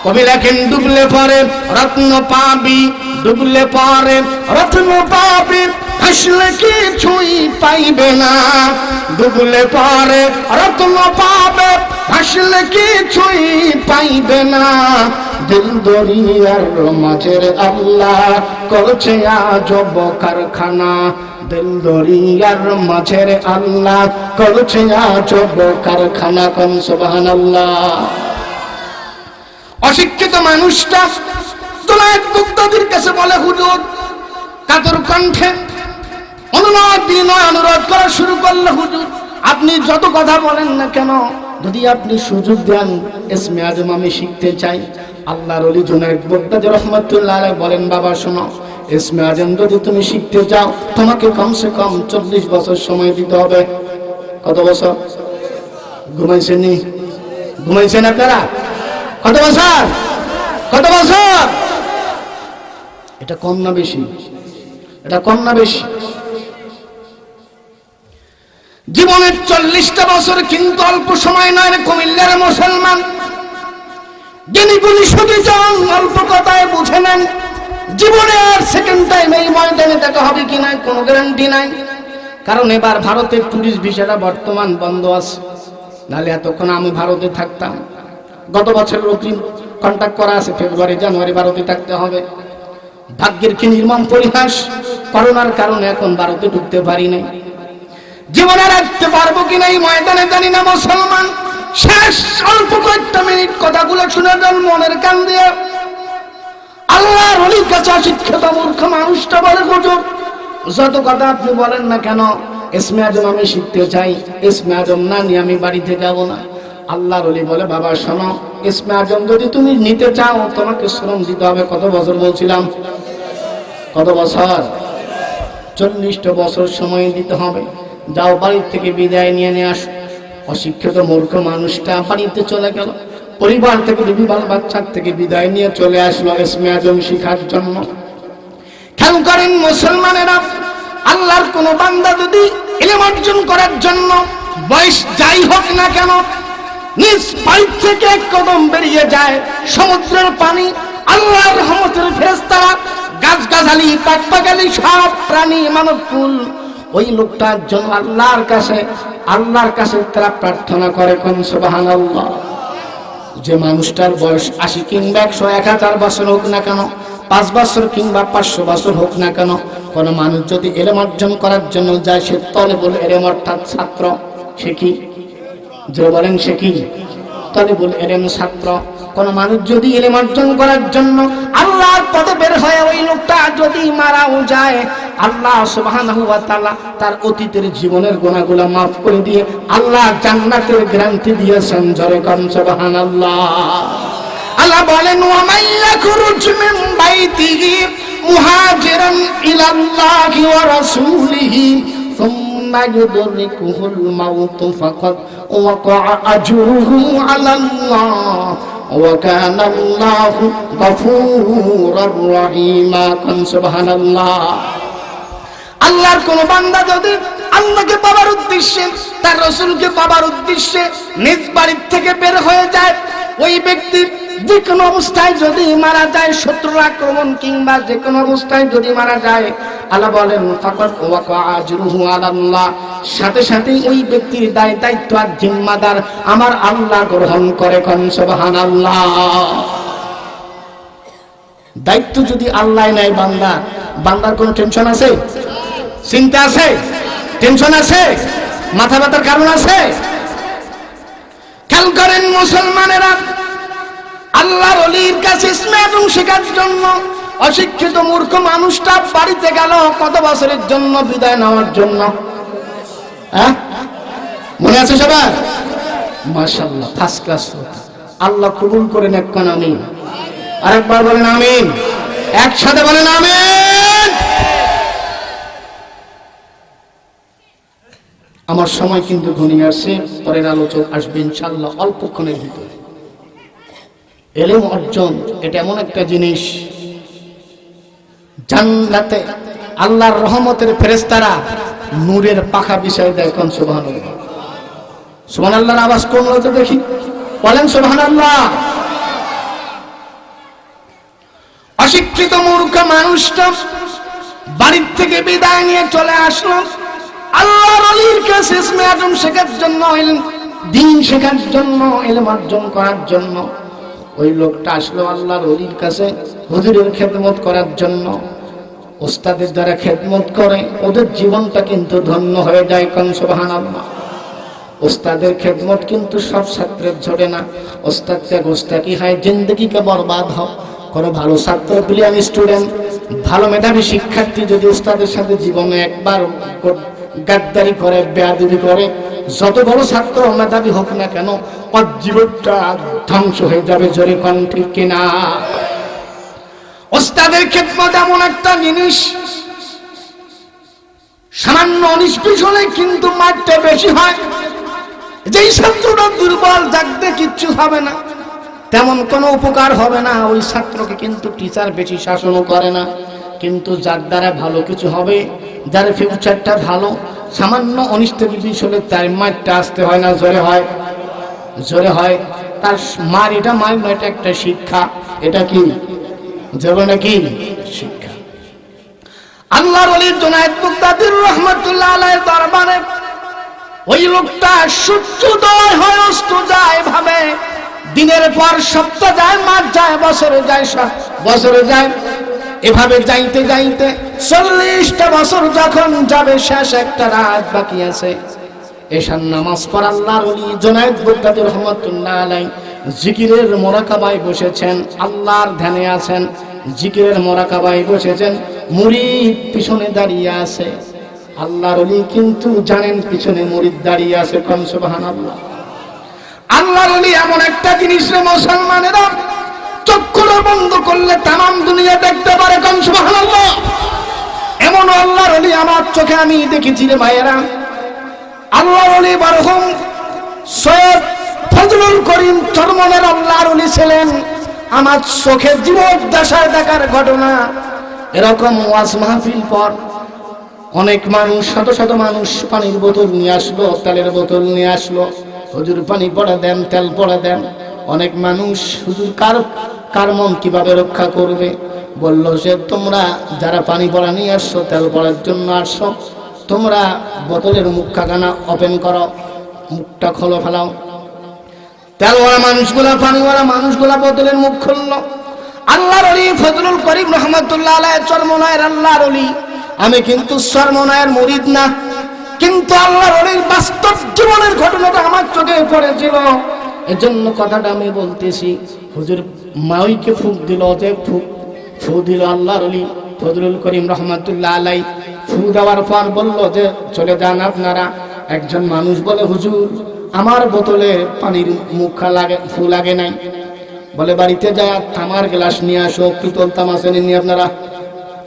কবি লেখেন, ডুবলে পরে রত্ন পাবি, ডুবলে পরে রত্ন পাবি, হাসলে কিছুই পাইবে না। ডুবলে পরে রত্ন পাবে, হাসলে কিছুই পাইবে না। দিল দরিয়ার মাঝের আল্লাহ করছে আজব কারখানা, দিল দরিয়ার মাঝের আল্লাহ করছে আজব কারখানা। কোন সুবহানাল্লাহ। অশিক্ষিত মানুষটা জুনায়েদ বাগদাদীর কাছে বলে, হুজুর, কাতর কণ্ঠে অনুরোধ বিনয় অনুরোধ করা শুরু করলো, হুজুর, আপনি যত কথা বলেন না কেন, যদি আপনি সুযোগ দেন, ইসমে আজম আমি শিখতে চাই। আল্লাহর ওলি জুনায়েদ বাগদাদী রাহমাতুল্লাহ আলাইহি বলেন, বাবা শোনো, ইসমে আজম যদি তুমি শিখতে চাও, তোমাকে কমসে কম 40 বছর সময় দিতে হবে। কত বছর? ঘুমাইছেন আপনারা? কত বছর? কত বছর? এটা কম না বেশি? এটা কম না বেশি? জীবনের 40টা বছর কিন্তু অল্প সময় নয় রে কুমিল্লার মুসলমান। যিনি শুধু যান অল্প কথায় বুঝে নেন, জীবনে আর সেকেন্ড টাইম এই ময়দানে দেখা হবে কিনা কোনো গ্যারান্টি নাই। কারণ এবার ভারতের টুরিস্ট ভিসাটা বর্তমান বন্ধ আছে, নাহলে এতক্ষণ আমি ভারতে থাকতাম। গত বছরের অগ্রিম কন্ট্যাক্ট করা আছে, ফেব্রুয়ারি জানুয়ারি ভারতে থাকতে হবে। ভাগ্যের কি নির্মম পরিহাস, করোনার কারণে এখন ভারতে ঢুকতে পারি নাই। জীবনে রাখতে পারবো কিনা এই ময়দানে জানি না মুসলমান। শেষ অল্প কয়েকটা মিনিট কথাগুলো শুনে যান মনের কান দিয়ে। আল্লাহর ওলির কাছে অশিক্ষিত মূর্খ মানুষটা বলে, হুজুর যত কথা আপনি বলেন না কেন, ইসমে আজম আমি শিখতে চাই, ইসমে আজম না নিয়ে আমি বাড়িতে যাব না। আল্লাহর ওলি বলে, বাবা শোনো, ইসমে আজম যদি তুমি নিতে চাও তোমাকে শ্রম দিতে হবে। কত বছর বলছিলাম? কত বছর? 40টা বছর সময় দিতে হবে। যাও বাড়ির থেকে বিদায় নিয়ে আসো। অশিক্ষিত মূর্খ মানুষটা বাড়িতে চলে গেল, পরিবার থেকে বিবাহ বাচ্চার থেকে বিদায় নিয়ে চলে আসলো ইসমে আজম শিখার জন্য। খেয়াল করেন মুসলমানেরা, আল্লাহর কোন বান্দা যদি ইলম অর্জন করার জন্য বয়স যাই হোক না কেন নিজ বাড়ি থেকে এক কদম বেরিয়ে যায়, সমুদ্রের পানি, আল্লাহর রহমতের ফেরেশতারা, গাছগাছালি, পাখপাখালি, সব প্রাণী, মানবকুল ওই লোকটার জন্য আল্লাহর কাছে তারা প্রার্থনা করে, কোন সুবহানাল্লাহ। যে মানুষটার বয়স 80 কিংবা 100, 1000 বছর হোক না কেন, 5 বছর কিংবা 500 বছর হোক না কেন, কোন মানুষ যদি ইলম অর্জন করার জন্য যায়, সে তলেবুল ইলম অর্থাৎ ছাত্র। সে কি? যে বলেন সে কি? তলেবুল ইলম ছাত্র। কোন মানুষ যদি ইলম অর্জন করার জন্য আল্লাহর পথে বের হয়ে ওই লোকটা যদি মারাও যায়, আল্লাহ সুবহানাহু ওয়া তাআলা তার অতীতের জীবনের গুনাহগুলো মাফ করে দিয়ে আল্লাহ জান্নাতের গ্যারান্টি দিয়েছেন। জোরে কোন সুবহানাল্লাহ। আল্লাহ বলেন, ওয়া মান ইয়াখরুজ মিন বাইতিহি মুহাজিরান ইলাল্লাহি ওয়া রাসূলিহি সুম্মা ইউদরিকুহুল মাউতু ফাকাদ ওয়াকা আজরুহু আলাল্লাহ ওয়া কানা আল্লাহু গফুরুর রহিমা। কোন সুবহানাল্লাহ। আল্লাহর কোন বান্দা যদি আল্লাহকে পাবার উদ্দেশ্যে, তার রাসূলকে পাবার উদ্দেশ্যে নিজ বাড়ি থেকে বের হয়ে যায়, ওই ব্যক্তি যে কোনো অবস্থায় যদি মারা যায়, শত্রুর আক্রমণ কিংবা যে কোনো অবস্থায় যদি মারা যায়, আল্লাহ বলেন ফাকাদ ওয়াকা আজরুহু আলাল্লাহ, সাথে সাথে ওই ব্যক্তির দায়িত্ব আর জিম্মাদার আমার আল্লাহ গ্রহণ করে। কোন সুবহানাল্লাহ। দায়িত্ব যদি আল্লাহ নেয় বান্দার কোনো টেনশন আছে? চিন্তা আছে? টেনশন আছে? মাথা ব্যথার কারণ আছে? খেয়াল করেন মুসলমানেরা, আল্লাহর ওলির কাছে ইসমে আজম শেখার জন্য অশিক্ষিত মূর্খ মানুষটা বাড়িতে গেল কত বছরের জন্য? বিদায় নেওয়ার জন্য। হ্যাঁ, মনে আছে সবার? মাশাআল্লাহ, ফার্স্ট ক্লাস। আল্লাহ কবুল করেন। একখান আমিন। আরেকবার বলেন আমিন। একসাথে বলেন আমিন। আমার সময় কিন্তু ঘনিয়ে আসছে, পরের আলোচক আসবে ইনশাআল্লাহ অল্পক্ষণের ভিতরে। ইলম অর্জন এটা এমন একটা জিনিস, জান্নাতে আল্লাহর রহমতের ফেরেশতারা নূরের পাখা বিছায় দেয়। কোন সুবহানাল্লাহ। সুবহানাল্লাহর আওয়াজ কোন হতে দেখি, বলেন সুবহানাল্লাহ। অশিক্ষিত মূর্খ মানুষটা বাড়ির থেকে বিদায় নিয়ে চলে আসলো আল্লাহর ওলির কাছে ইসমে আজম শেখার জন্য, দ্বীন শেখার জন্য, ইলম অর্জন করার জন্য। ওই লোকটা আসলো আল্লাহর ওলির কাছে হুজুরের খেদমত করার জন্য। ওস্তাদের দ্বারা খেদমত করে ওদের জীবনটা কিন্তু ধন্য হয়ে যায়। কোন সুবহানাল্লাহ। ওস্তাদের খেদমত কিন্তু সব ছাত্রের ঝরে না। ওস্তাদ ত্যাগ ওস্তাকি হয়, জিন্দেগিকে বরবাদ হয়। কোনো ভালো ছাত্র, ব্রিলিয়ান্ট স্টুডেন্ট, ভালো মেধাবী শিক্ষার্থী যদি ওস্তাদের সাথে জীবনে একবার গাদ্দারি করে, বেয়াদবি করে, যত বড় ছাত্র মেধাবী হোক না কেন, ওর জীবনটা ধ্বংস হয়ে যাবে। জোরে কোন ঠিক কিনা? ওস্তাদের খেদমত এমন একটা জিনিস, সামান্য 19-20 হলে কিন্তু মারতে বেশি হয়। যেই ছাত্রটা দুর্বল, জাগতে কিচ্ছু হবে না, তেমন কোনো উপকার হবে না। ওই ছাত্রকে কিন্তু টিচার বেশি শাসনও করে না, কিন্তু যার দ্বারা ভালো কিছু হবে, যার ফিউচারটা ভালো, সামান্য অনিষ্ট বিষ হলে তার মারটা আসতে হয় না জোরে হয়? জোরে হয়। তার মার এটা মার না, এটা একটা শিক্ষা। এটা কি জোরে নাকি শিক্ষা? আল্লাহর ওলি জুনায়েদ বাগদাদী রহমাতুল্লাহ আলাইহির দরবারে ওই লোকটা সূর্যোদয় হয় অস্ত যায় ভাবে, দিনের পর সপ্তাহ যায়, মাস যায়, বছরে যায়, বছরে যায়, এভাবে যাইতে যাইতে 40টা বছর যখন যাবে, শেষ একটা রাত বাকি আছে। এশার নামাজ পড়ে আল্লাহর ওলি জুনায়েদ বাগদাদী রহমাতুল্লাহ আলাইহি জিকিরের মুরাকাবায় বসেছেন, আল্লাহর ধ্যানে আছেন, জিকিরের মুরাকাবায় বসেছেন। মুরিদ পিছনে দাঁড়িয়ে আছে। আল্লাহর ওলি কিন্তু জানেন পিছনে মুরিদ দাঁড়িয়ে আছে। কোন সুবহানাল্লাহ। আল্লাহর ওলি এমন একটা জিনিস রে মুসলমানেরা, চক্ষুটা বন্ধ করলে তামাম দুনিয়া দেখতে পারে। কোন সুবহানাল্লাহ। এমন আল্লাহর ওলি আমার চোখে আমি দেখেছি রে ভাইয়েরা। আল্লাহর ওলি মরহুম সৈয়দ ফজলুল করিম চরমনের আল্লাহর ওলি ছিলেন। আমার চোখে জীবদ্দশায় দেখার ঘটনা। এরকম ওয়াজ মাহফিল পর অনেক মানুষ, শত শত মানুষ পানির বোতল নিয়ে আসলো, তেলের বোতল নিয়ে আসলো। হুজুর পানি পড়া দেন, তেল পড়া দেন। অনেক মানুষ হুজুর কার মন কিভাবে রক্ষা করবে? বলল যে তোমরা যারা পানি পড়া নিয়ে আসছো, তেল পড়ার জন্য আসছো, তোমরা বোতলের মুখখানা ওপেন করো, মুখটা খোলো, ফেলাও। তেলওয়ালা মানুষগুলা, পানিওয়ালা মানুষগুলা বোতলের মুখ খুললো। আল্লাহর ওলি ফজলুল করিম রহমাতুল্লাহ আলাইহি চরমনায়ের আল্লাহর ওলি। আমি কিন্তু চরমনায়ের মুরিদ না, কিন্তু আল্লাহর ওলির বাস্তব জীবনের ঘটনাটা আমার চোখে পড়েছিল, এজন্য কথাটা আমি বলতেছি। হুজুর মাইকে ফুক দিল, যে ফু দিল আল্লাহর ওলি ফজলুল করিম রহমাতুল্লাহ আলাইহি। ফু দেওয়ার পর বলল যে চলে যান আপনারা। একজন মানুষ বলে হুজুর আমার বোতলে পানির মুখা লাগে, ফু লাগে নাই। বলে বাড়িতে যায় তামার গ্লাস নিয়ে আসো। পিতল তামা চেনেন নি আপনারা?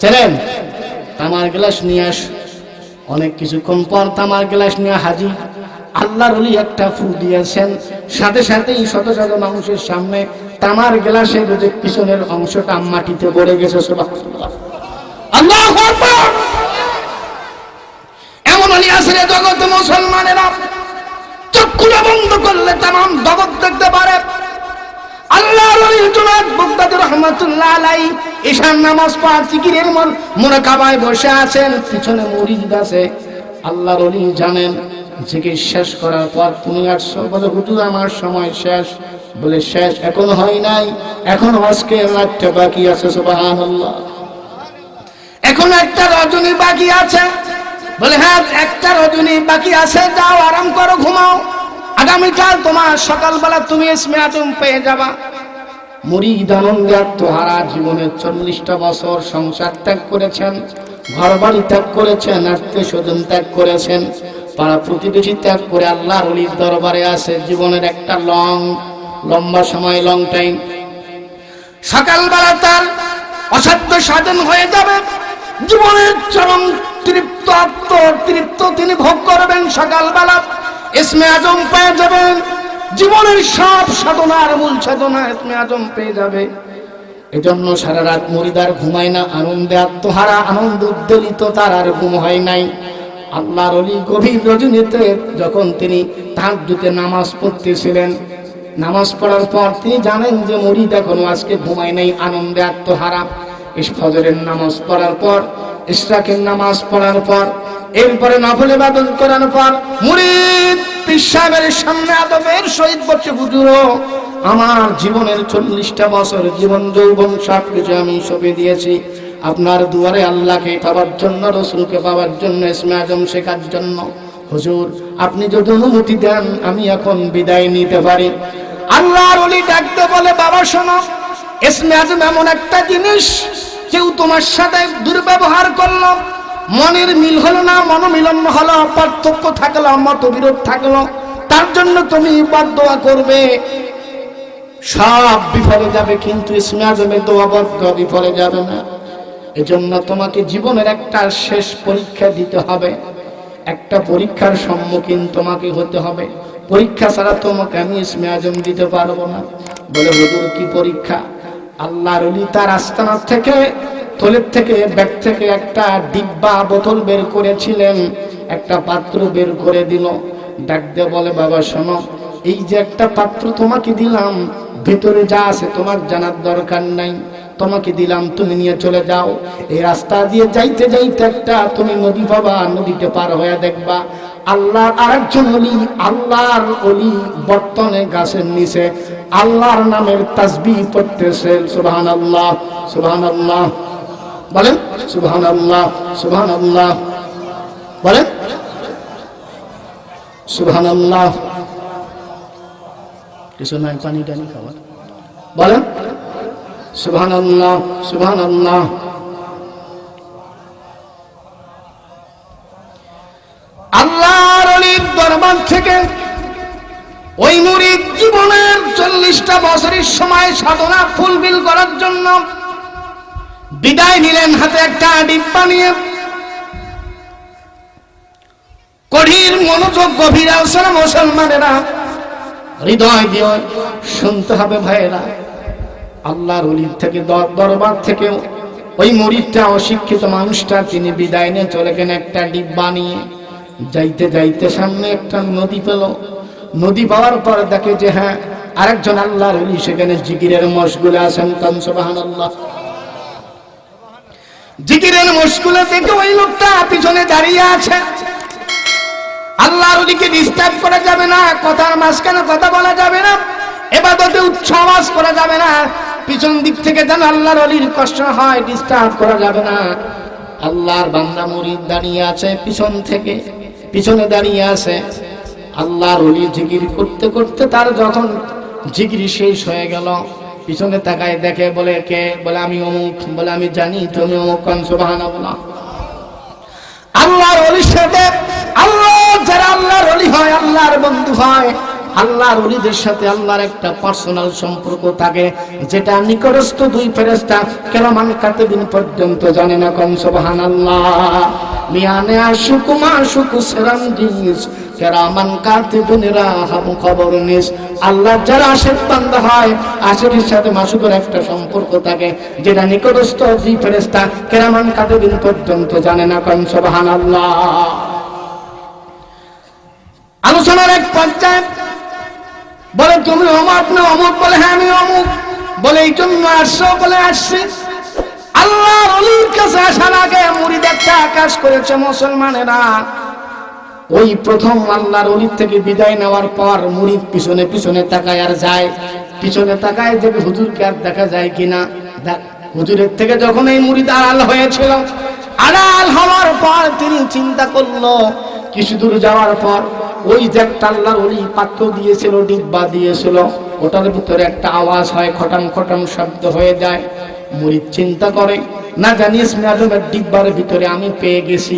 চেনেন? তামার গ্লাস নিয়ে আস। অনেক কিছুক্ষণ পর তামার গ্লাস নিয়ে হাজির। আল্লাহর ওলি একটা ফু দিয়েছেন, সাথে সাথেই শত শত মানুষের সামনে তামার গ্লাসের যে পিছনের অংশটা মাটিতে পড়ে গেছে। সুবহানাল্লাহ, আল্লাহু আকবার। এমন ওলি আছে রে জগতে মুসলমানেরা, চক্ষুটা বন্ধ করলে তামাম জগৎ দেখতে পারে। আল্লাহর ওলি জুনায়েদ বাগদাদী রহমাতুল্লাহ আলাইহি ঈশার নামাজ পড়া জিকিরের মুরাকাবায় বসে আছেন, পিছনে মুরিদ আছে। আল্লাহর ওলি জানেন জিকির শেষ করার পর তুমি আসছো। বলে হুজুর আমার সময় শেষ। বলে শেষ এখন হয় নাই, এখন আজকে রাতটা বাকি আছে। সুবহানাল্লাহ। এখন একটা রজনী বাকি আছে। বলে হ্যাঁ একটা রজনী বাকি আছে, যাও আরাম করো, ঘুমাও, আগামীকাল তোমার সকালবেলা তুমি ইসমে আজম পেয়ে যাবা। মুরিদ আনন্দে আত্মহারা। জীবনের 40টা বছর সংসার ত্যাগ করেছেন, ঘর বাড়ি ত্যাগ করেছেন, আত্মীয় স্বজন ত্যাগ করেছেন, পাড়া প্রতিবেশী ত্যাগ করে আল্লাহর ওলির দরবারে আসে। জীবনের একটা লম্বা সময়, লং টাইম। সকালবেলা তার অসাধ্য সাধন হয়ে যাবে, জীবনের চরম তৃপ্ত তিনি ভোগ করবেন। সকালবেলা ইসমে আজম পেয়ে যাবেন, জীবনের সব সাধনার মূল সাধনা ইসমে আজম পেয়ে যাবে। এজন্য সারা রাত মুরিদার ঘুমায় না, আনন্দে আত্মহারা, আনন্দ উদ্বেলিত, তার আর ঘুম হয় নাই। আল্লাহর ওলি গভীর রজনীতে যখন তিনি তাহাজ্জুদে নামাজ পড়তেছিলেন, নামাজ পড়ার পর তিনি জানেন যে মুরিদ এখনো আজকে ঘুমায় নাই, আনন্দে আত্মহারা। ফজরের নামাজ পড়ার পর, ইশরাকের নামাজ পড়ার পর, এরপরে নফল ইবাদত করার পর মুরিদ পীর সাহেবের সামনে আদবের সহিত বসে হুজুর আমার জীবনের 40টা বছর জীবন যৌবন সব কিছু আমি সঁপে দিয়েছি আপনার দুয়ারে, আল্লাহকে পাওয়ার জন্য, রসুলকে পাওয়ার জন্য, ইসমে আজম শেখার জন্য। হুজুর আপনি যদি অনুমতি দেন আমি এখন বিদায় নিতে পারি। আল্লাহর ওলি ডাকতে বলে বাবা শোনো, ইসমে আজম এমন একটা জিনিস, কেউ তোমার সাথে দুর্ব্যবহার করলো, মনের মিল হলো না, মনোমিলন হলো, পার্থক্য থাকলো, মতবিরোধ থাকলো, তার জন্য তুমি বদদোয়া করবে, সব বিফলে যাবে, কিন্তু ইসমে আজমের দোয়া বদদোয়া বিফলে যাবে না। এজন্য তোমাকে জীবনের একটা শেষ পরীক্ষা দিতে হবে, একটা পরীক্ষার সম্মুখীন তোমাকে হতে হবে। পরীক্ষা ছাড়া তোমাকে আমি ইসমে আজম দিতে পারবো না। বলে হুজুর কি পরীক্ষা? আল্লাহর ওলি তার আস্তানা থেকে থলের থেকে ব্যাগ থেকে একটা ডিব্বা বোতল বের করেছিলেন, একটা পাত্র বের করে দিল। ডাক দিয়ে বলে বাবা শোনো, এই যে একটা পাত্র তোমাকে দিলাম, ভেতরে যা আছে তোমার জানার দরকার নাই, তোমাকে দিলাম, তুমি নিয়ে চলে যাও। এই রাস্তা দিয়ে যাইতে যাইতে একটা তুমি নদী পাবা, নদীতে পার হয়ে দেখবা আল্লাহর আরেকজন ওলি, আল্লাহর ওলি বর্তনে গাছের নিচে আল্লাহর নামের তাসবিহ পড়তেছে। সুবহানাল্লাহ, সুবহানাল্লাহ বলেন, সুবহানাল্লাহ, সুবহানাল্লাহ বলেন, সুবহানাল্লাহ। কিছু নাই, পানি টানি খাবার বলেন, সুবহানাল্লাহ, সুবহানাল্লাহ। আল্লাহর ওলির দরবার থেকে ওই মুরিদ জীবনের 40টা বছরের সময় সাধনা ফুলফিল করার জন্য বিদায় নিলেন, হাতে একটা ডিব্বা নিয়ে। কঠিন মনোযোগ, গভীর আলোচনা মুসলমানেরা হৃদয় দিয়ে শুনতে হবে ভাইয়েরা। আল্লাহর ওলির থেকে দরবার থেকে ওই মুরিদটা, অশিক্ষিত মানুষটা, তিনি বিদায় নিয়ে চলে গেলেন একটা ডিব্বা নিয়ে। যাইতে যাইতে সামনে একটা নদী পেল। নদী পাওয়ার পর দেখে যে হ্যাঁ আরেকজন আল্লাহর ওলি সেখানে জিকিরের মশগুলে আছেন। কান সুবহানাল্লাহ। জিকিরের মশগুলে থেকে ওই লোকটা পিছনে দাঁড়িয়ে আছে। আল্লাহর ওলিকে ডিস্টার্ব করা যাবে না, কথার মাঝখানে কথা বলা যাবে না, ইবাদতে উচ্চ আওয়াজ করা যাবে না, পিছন দিক থেকে যেন আল্লাহর ওলির কষ্ট হয়, ডিস্টার্ব করা যাবে না। আল্লাহর বান্দা মুরিদ দাঁড়িয়ে আছে, পিছন থেকে পিছনে দাঁড়িয়ে আছে। আল্লাহর ওলি জিকির করতে করতে তার যখন জিকির শেষ হয়ে গেল, পিছনে তাকায় দেখে, বলে কে? বলে আমি অমুক। বলে আমি জানি তুমি অমুক। কান সুবহানাল্লাহ। আল্লাহর ওলির সাথে আল্লাহ, যারা আল্লাহর ওলি হয়, আল্লাহর বন্ধু হয়, আল্লাহর ওলিদের সাথে আল্লাহর একটা পার্সোনাল সম্পর্ক থাকে, যেটা নিকটস্থ দুই ফেরেশতা কিরামান কাতিবিন পর্যন্ত জানে না। কোন সুবহানাল্লাহ। মিয়ানে আশুকু মাশুকু সেরামজিস কিরামান কাতিবিনরা হাম খবর নিস। আল্লাহ যারা আশিক বান্দা হয়, আশিকের সাথে মাশুকের একটা সম্পর্ক থাকে, যেটা নিকটস্থ দুই ফেরেশতা কিরামান কাতিবিন পর্যন্ত জানে না। কোন সুবহানাল্লাহ। আলোচনার এক পর্যায়ে বলে তুমি অমুক না অমুক? বলে হ্যাঁ আমি অমুক। বলে এই জন্য আসছো? বলে আসছি। আল্লাহর ওলির কাছে আসার আগে মুরিদ একটা কাজ করেছে মুসলমানেরা। ওই প্রথম আল্লাহর ওলির থেকে বিদায় নেওয়ার পর মুরিদ পিছনে পিছনে তাকায় আর যায়। পিছনে তাকায় যে হুজুরকে আর দেখা যায় কিনা। হুজুরের থেকে যখন এই মুরিদ আড়াল হয়েছিল, আড়াল হওয়ার পর তিনি চিন্তা করলো, কিছু দূর যাওয়ার পর ওই যে একটা আল্লাহর ওলি পাত্র দিয়েছিল, ডিব্বা দিয়েছিল, ওটার ভিতরে একটা আওয়াজ হয়, খটাং খটাং শব্দ হয়ে যায়। মুরিদ চিন্তা করে, না জানি ইসমে আজমের ডিব্বার ভিতরে আমি পেয়ে গেছি।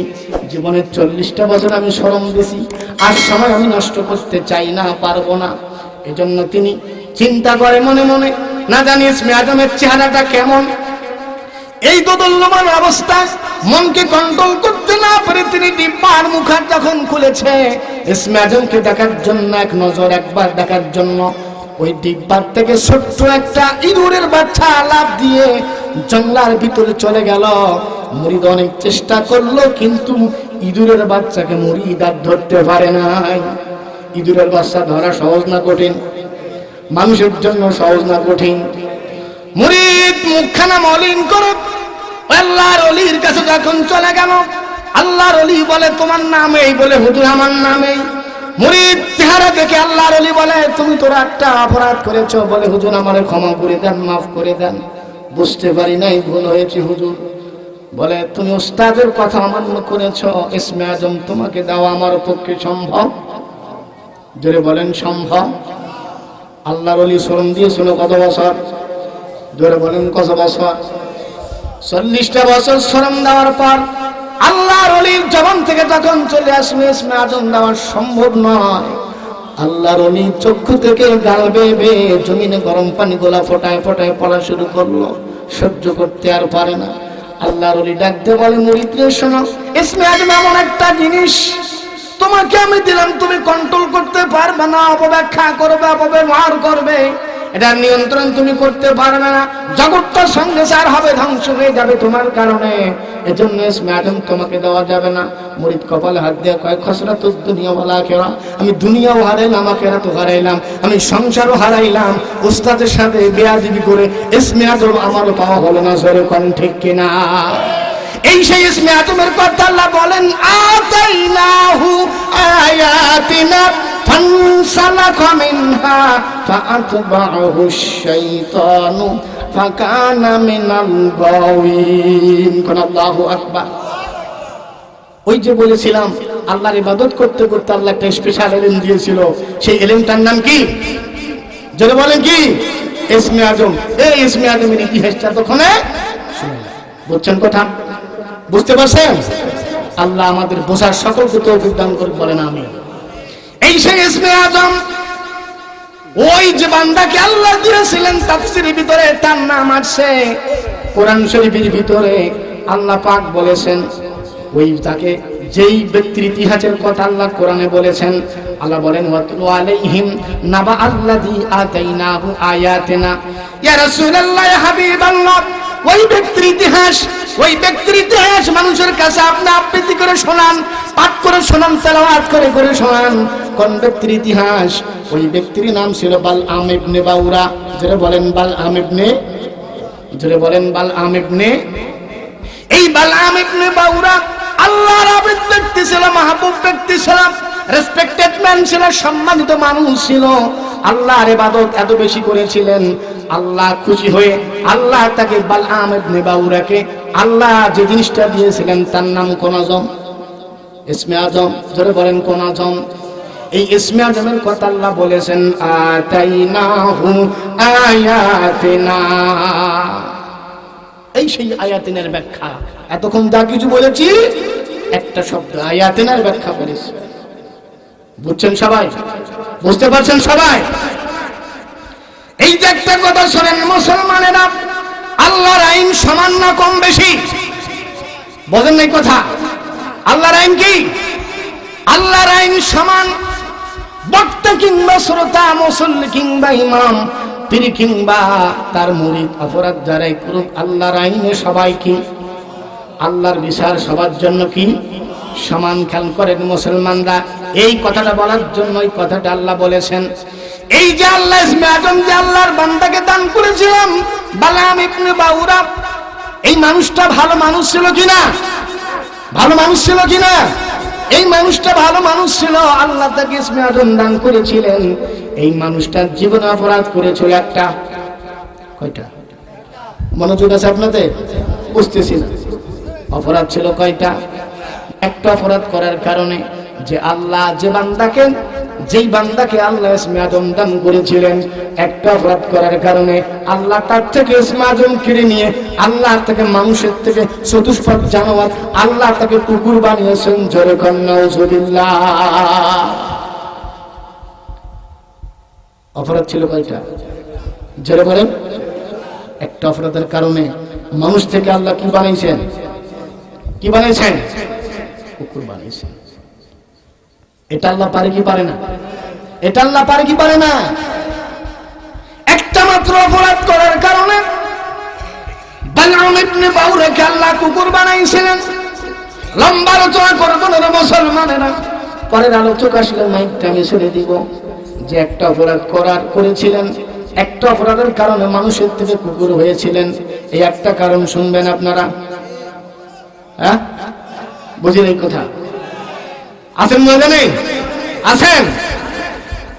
জীবনের 40টা বছর আমি শ্রম দিয়েছি, আর সময় আমি নষ্ট করতে চাই না, পারবো না। এজন্য তিনি চিন্তা করে মনে মনে, না জানি ইসমে আজমের চেহারাটা কেমন। এই দোদুল্যমান অবস্থায় মনকে কন্ট্রোল করতে না পারে তিনি ডিব্বার মুখটা যখন খুলেছে ইসমে আজমকে দেখার জন্য, এক নজর একবার দেখার জন্য, ওই ডিব্বার থেকে ছোট্ট একটা ইঁদুরের বাচ্চা লাফ দিয়ে জঙ্গলার ভিতরে চলে গেল। মুরিদ অনেক চেষ্টা করলো, কিন্তু ইঁদুরের বাচ্চাকে মুরিদ আর ধরতে পারে নাই। ইঁদুরের বাচ্চা ধরা সহজ না কঠিন? মানুষের জন্য সহজ না কঠিন? মুরিদ মুখখানা মলিন করে আল্লাহর ওলির কাছে যখন চলে গেল, আল্লাহর ওলি বলে তোমার নাম এই? বলে হুজুর আমার নাম এই। মুরিদ চেহারা দেখে আল্লাহর ওলি বলে তুমি তোরা একটা অপরাধ করেছো। বলে হুজুর আমারে ক্ষমা করে দেন, মাফ করে দেন, বুঝতে পারি নাই, ভুল হয়েছে হুজুর। বলে তুমি উস্তাদের কথা অমান্য করেছো, ইসমে আজম তোমাকে দেওয়া আমার পক্ষে সম্ভব? জোরে বলেন সম্ভব? আল্লাহর ওলি শরম দিয়েছিল কত বছর? জোরে বলেন কত বছর? 40টা বছর শ্রম দেওয়ার পর আল্লাহর ওলির জবান থেকে যখন চলে আসবে ইসমে আজম দেওয়া সম্ভব নয়, আল্লাহর ওলি চক্ষু থেকে গাল বেয়ে বেয়ে জমিনে গরম পানি গোলা ফোটায় ফোটায় পড়া শুরু করলো। সহ্য করতে আর পারে না। আল্লাহর ওলি ডাকতে বলে মুরিদ রে শোনো, ইসমে আজম এমন একটা জিনিস তোমাকে আমি দিলাম, তুমি কন্ট্রোল করতে পারবে না, অপব্যাখ্যা করবে, অপব্যবহার করবে, এটা নিয়ন্ত্রণ তুমি করতে পারবে না, জগৎটার সঙ্গে সার হবে, ধ্বংস হয়ে যাবে তোমার কারণে। এজন্য ইসমে আজম তোমাকে দেওয়া যাবে না। মুরিদ কপালে হাত দিয়ে কয় খসরাতুদ দুনিয়া ওয়াল আখিরা, আমি দুনিয়াও হারাইলাম আখিরাতও হারাইলাম, আমি সংসারও হারাইলাম, উস্তাদের সাথে বেয়াদবি করে ইসমে আজম আমারও পাওয়া হলো না। জোরে কোন ঠিক কিনা? এই সেই ইসমে আজমের কথা আল্লাহ বলেন, আতাইনাহু আয়াতিনা ফানসালাখা মিনহা ফাআতবাহু শাইতানু ফাকানা মিনাল গাওয়িন। কোন আল্লাহু আকবার। ওই যে বলেছিলাম আল্লাহর ইবাদত করতে করতে আল্লাহ একটা স্পেশাল ইলম দিয়েছিল, সেই ইলমটার নাম কি? জোরে বলেন কি? ইসমে আজম। এই ইসমে আজমের ইতিহাসটা তখন শুনুন, বুঝছেন কথা? বুঝতে পারছেন? আল্লাহ আমাদের বোঝার সকলকে তৌফিক দান করে, বলেন আমিন। এই সেই ইসমে আজম, ওই যে বান্দাকে আল্লাহ দিয়েছিলেন তাফসীরের ভিতরে তার নাম আছে, কোরআন শরীফের ভিতরে আল্লাহ পাক বলেছেন, ওই তাকে যেই ব্যক্তির ইতিহাসের কথা আল্লাহ কোরআনে বলেছেন, আল্লাহ বলেন ওয়াতলু আলাইহিম নাবা আল্লাযী আতাইনাহু আয়াতিনা। ইয়া রাসূলুল্লাহ, ইয়া হাবিবাল্লাহ, ওই ব্যক্তির ইতিহাস, ওই ব্যক্তির ইতিহাস মানুষের কাছে আপনি আবৃত্তি করে শোনান, পাঠ করে শোনান, তেলাওয়াত করে করে শোনান। কোন ব্যক্তির ইতিহাস? ওই ব্যক্তির নাম ছিল বালআম ইবনে বাউরা। যারা বলেন বালআম ইবনে, যারা বলেন বালআম ইবনে, এই বালআম ইবনে বাউরা আল্লাহর আবিদ ব্যক্তি ছিল, মাহবুব ব্যক্তি ছিল, রেসপেক্টেড ম্যান ছিল, সম্মানিত মানুষ ছিল। আল্লাহর ইবাদত এত বেশি করেছিলেন, আল্লাহ খুশি হয়ে আল্লাহ তাকে বালআম ইবনে বাউরাকে আল্লাহ যে জিনিসটা দিয়েছিলেন তার নাম কোন আজম, ইসমে আজম। জোরে বলেন কোন আজম? এই ইসমে আজমের কথা আল্লাহ বলেছেন, আতাইনাহু আয়াতিনা। এই সেই আয়াতিনের ব্যাখ্যা। এতক্ষণ যা কিছু বলেছি একটা শব্দ আয়াতিনের ব্যাখ্যা করেছি। বুঝছেন সবাই? বুঝতে পারছেন সবাই? এই যে একটা কথা শোনেন মুসলমানেরা, আল্লাহর আইন সমান না কম বেশি? বোঝেন নাই কথা? আল্লাহর আইন কি? আল্লাহর আইন সমান। বক্তা কিংবা শ্রোতা, মুসল্লি কিংবা ইমাম, পীর কিংবা তার মুরিদ, অপরাধ যারাই করুক, আল্লাহর আইনে সবাই কি? আল্লাহর বিচার সবার জন্য কি? সমান। খেয়াল করেন মুসলমানরা, এই কথাটা বলার জন্য এই কথাটা আল্লাহ বলেছেন। এই যে আল্লাহ ইসমে আজম যে আল্লাহর বান্দাকে দান করেছিলাম বালআম ইবনে বাউরা, এই মানুষটা ভালো মানুষ ছিল কিনা? ভালো মানুষ ছিল কিনা? এই মানুষটা ভালো মানুষ ছিল, আল্লাহ তাকে ইসমে আজম দান করেছিলেন। এই মানুষটার জীবনে অপরাধ করেছিল একটা। কয়টা? মনোযোগ আছে আপনাদের? বুঝতেছি না। অপরাধ ছিল কয়টা? একটা অপরাধ করার কারণে যে আল্লাহ যে বান্দাকে, যেই বান্দাকে আল্লাহ ইসমে আজম দান করেছিলেন, একটা অপরাধ করার কারণে আল্লাহ তার থেকে ইসমে আজম কেড়ে নিয়ে আল্লাহ তাকে মানুষের থেকে চতুষ্পদ জানোয়ার, আল্লাহ তাকে কুকুর বানিয়েছেন। জোরে কর নাউজুবিল্লাহ। অপরাধ ছিল কয়টা? জোরে বলেন। একটা অপরাধের কারণে মানুষ থেকে আল্লাহ কি বানাইছেন? কি বানাইছেন? কুকুর বানাইছেন। এটা আল্লাহ পারে কি পারে না? এটা আল্লাহ পারে কি পারে না? একটা মাত্র অপরাধ করার কারণে বালআম ইবনে বাউরাকে আল্লাহ কুকুর বানাইছিলেন। লম্বা আলোচনা করব না মুসলমানেরা, পরের আলোচক আসলে মাইকটা আমি ছেড়ে দিব। যে একটা অপরাধ করেছিলেন, একটা অপরাধের কারণে মানুষের থেকে কুকুর হয়েছিলেন, এই একটা কারণ শুনবেন আপনারা। হ্যাঁ, বুঝলেন এই কথা? আছেন ময়দানে? আছেন?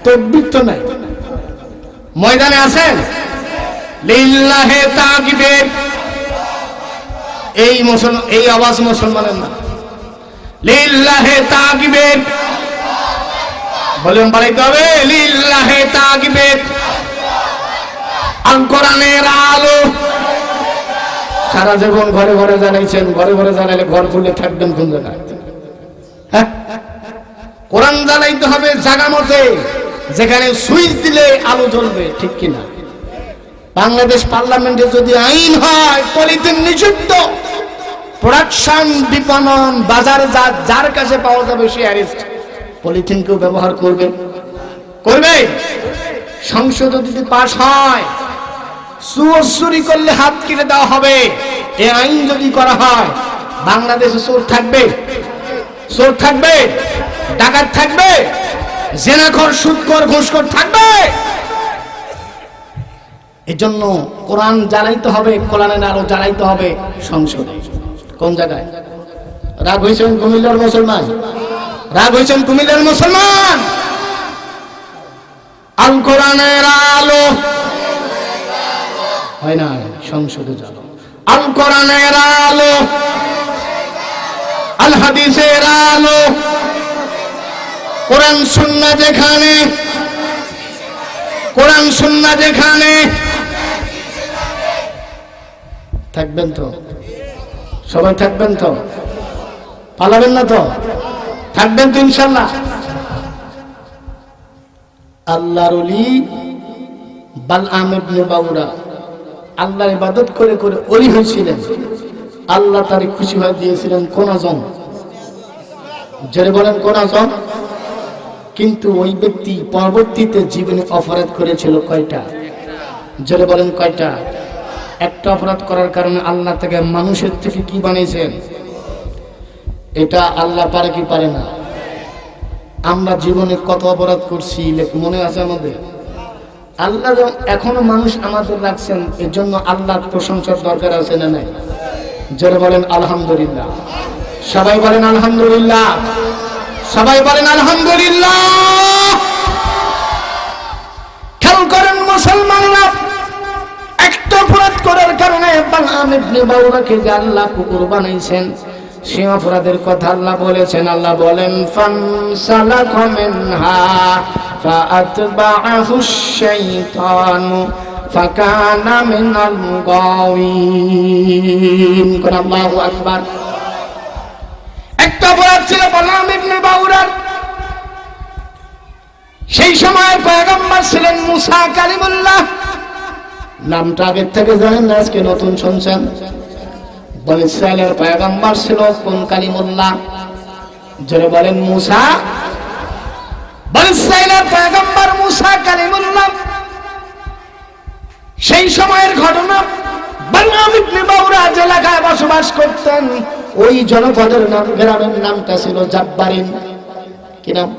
তাকবীর তো নাই। ময়দানে আছেন? লিল্লাহে তাকবীর। এই আওয়াজ মুসলমানের না। লিল্লাহে তাকবীর। ভলিউম বাড়াইতে হবে। লিল্লাহে তাকবীর। আল কোরআনের আলো। সারা জীবন ঘরে ঘরে জানাইছেন, ঘরে ঘরে জানাইলে ঘর খুলে থাকবেন কোন জায়গায়? হ্যাঁ, কোরআন জ্বালাইতে হবে জায়গা মতে, যেখানে সুইচ দিলে আলো জ্বলবে, ঠিক কিনা? বাংলাদেশ পার্লামেন্টে যদি আইন হয় পলিথিন নিষিদ্ধ, প্রোডাকশন, বিপণন, বাজার যার কাছে পাওয়া যাবে সে অ্যারেস্ট। পলিথিন কেউ ব্যবহার করবে? করবে? সংসদে যদি পাশ হয়, চোর চুরি করলে হাত কেটে দেওয়া হবে, এই আইন যদি করা হয়, বাংলাদেশে চোর থাকবে? চোর থাকবে? ডাকাত থাকবে? জেনাখোর, সুদখোর, ঘুষখোর থাকবে? এজন্য কোরআন জ্বালাইতে হবে, কোরআনের আলো জ্বালাইতে হবে সংসদে। কোন জায়গায়? রাগ হয়েছেন কুমিল্লার মুসলমান? রাগ হয়েছেন কুমিল্লার মুসলমান? আল কোরআনের আলো হয় না, সংসদে জ্বালো। আল কোরআনের আলো, আল হাদিসের আলো, কোরআন সুন্নাহ যেখানে, কোরআন সুন্নাহ যেখানে। থাকবেন তো? সবাই থাকবেন তো? পালাবেন না তো? থাকবেন তো ইনশাআল্লাহ? আল্লাহর ওলি বালআম ইবনে বাউরা আল্লাহর ইবাদত করে করে ওলি হয়েছিলেন। আল্লাহ তারে খুশি হয়ে দিয়েছিলেন কোন আজম? যারা বলেন কোন আজম? কিন্তু ওই ব্যক্তি পরবর্তীতে জীবনে অপরাধ করেছিল কয়টা? যারা বলেন কয়টা? একটা অপরাধ করার কারণে আল্লাহ থেকে, মানুষের থেকে কি বানিয়েছেন? এটা আল্লাহ পারে কি পারে না? আমরা জীবনে কত অপরাধ করছি মনে আছে আমাদের? আল্লাহ এখনো মানুষ আমাদের রাখছেন, এর জন্য আল্লাহর প্রশংসার দরকার আছে না নাই? যারা বলেন আলহামদুলিল্লাহ। সবাই বলেন আলহামদুলিল্লাহ। সবাই বলেন আলহামদুলিল্লাহ। খেয়াল করেন মুসলমানরা, একটা অপরাধ করার কারণে বালআম ইবনে বাউরাকে যে আল্লাহ কুকুর বানাইছেন, সে অপরাধের কথা আল্লাহ বলেছেন। আল্লাহ বলেন ফানসালাকা মিনহা ফাআতবাআহু আশ-শাইতানু ফাকানা মিনাল গাওয়িন। আল্লাহু আকবার। একটা অপরাধ ছিল বালআম ইবনে বাউরার। সেই সময় পয়গম্বর ছিলেন মুসা কালিমুল্লাহ। নামটা আগের থেকে জানেন না, আজকে নতুন শুনছেন? বনি ইসরাইলের পয়গম্বর ছিল কোন কালিমুল্লাহ? যারা বলেন মুসা। বনি ইসরাইলের পয়গম্বর মুসা কালিমুল্লাহ। সেই সময়ের ঘটনা, বালআম ইবনে বাউরা যে এলাকায় বসবাস করতেন, ওই জনপদের নাম, গ্রামের নামটা ছিল জাব্বারিন। কি নাম?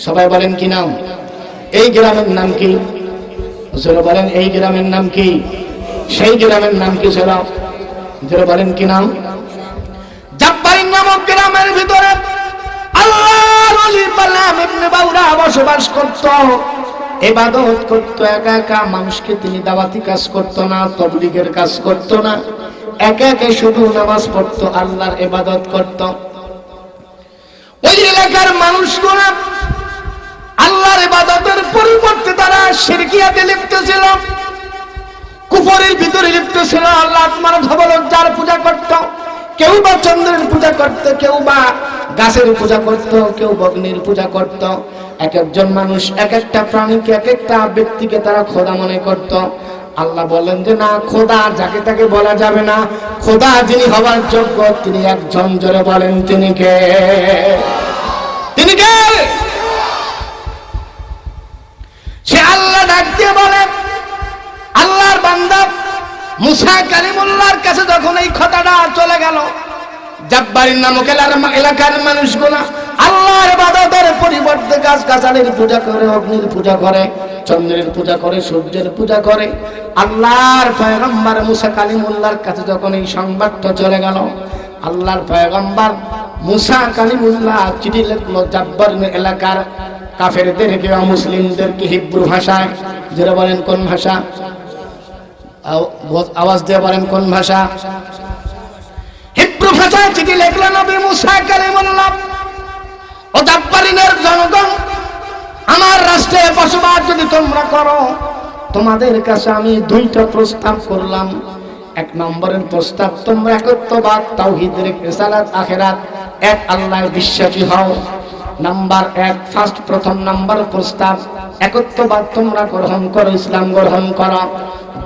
সবাই বলেন কি নাম? এই গ্রামের নাম কি? যারা বলেন এই গ্রামের নাম কি? সেই গ্রামের নাম কি ছিল? যারা বলেন কি নাম? জাব্বারিন নামক গ্রামের ভিতরে আল্লাহর ওলি বালআম ইবনে বাউরা বসবাস করত, ইবাদত করত একা একা। মানুষকে তিনি দাওয়াতি কাজ করত না, তাবলীগের কাজ করত না, একা একা শুধু নামাজ পড়তো, আল্লাহর ইবাদত করত। ওই এলাকার মানুষগুলো আল্লাহর ইবাদতের পরিবর্তে তারা শিরকিয়াতে লিপ্ত ছিল, কুফরের ভিতরে লিপ্ত ছিল। আল্লাহ আত্মার ধবলজ্জার পূজা করত, কেউ বা চন্দ্রের পূজা করত, কেউ বা গাছের পূজা করত, কেউ অগ্নির পূজা করত। এক একজন মানুষ এক একটা প্রাণীকে, এক একটা ব্যক্তিকে তারা খোদা মনে করত। আল্লাহ বলেন যে না, খোদা যাকে তাকে বলা যাবে না, খোদা যিনি হবার যোগ্য তিনি একজন। জোরে বলেন তিনি কে? তিনি কে? সে আল্লাহ ডাক দিয়ে বলে, আল্লাহর বান্দা মুসা কালিমুল্লাহর কাছে যখন এই কথাটা চলে গেল, জাব্বারিন নামক এলাকার মানুষগুলো আল্লাহর ইবাদতের পরিবর্তে গাছ-গাছালির পূজা করে, অগ্নির পূজা করে, চন্দ্রের পূজা করে, সূর্যের পূজা করে। আল্লাহর পয়গম্বর মুসা কালিমুল্লাহর কাছে যখন এই সংবাদটা চলে গেল, আল্লাহর পয়গম্বর মুসা কালিমুল্লাহ চিঠি লিখলো জাব্বারিন এলাকার কাফেরদেরকে, অমুসলিমদেরকে হিব্রু ভাষায়। যারা বলেন কোন ভাষা? আওয়াজ দিয়ে বলেন কোন ভাষা? হিব্রু ভাষায় চিঠি লিখলো নবী মুসা কালিমুল্লাহ। ও জাব্বারিনের জনগণ, আমার রাষ্ট্রে বসবাস যদি তোমরা করো, তোমাদের কাছে আমি দুইটা প্রস্তাব করলাম। এক নম্বরের প্রস্তাব, তোমরা একত্ববাদ, তাওহীদ, রিসালাত, আখিরাত, এক আল্লাহর বিশ্বাসী হও। নাম্বার এক, প্রথম নাম্বার প্রস্তাব, একত্ববাদ তোমরা গ্রহণ করো, ইসলাম গ্রহণ করো।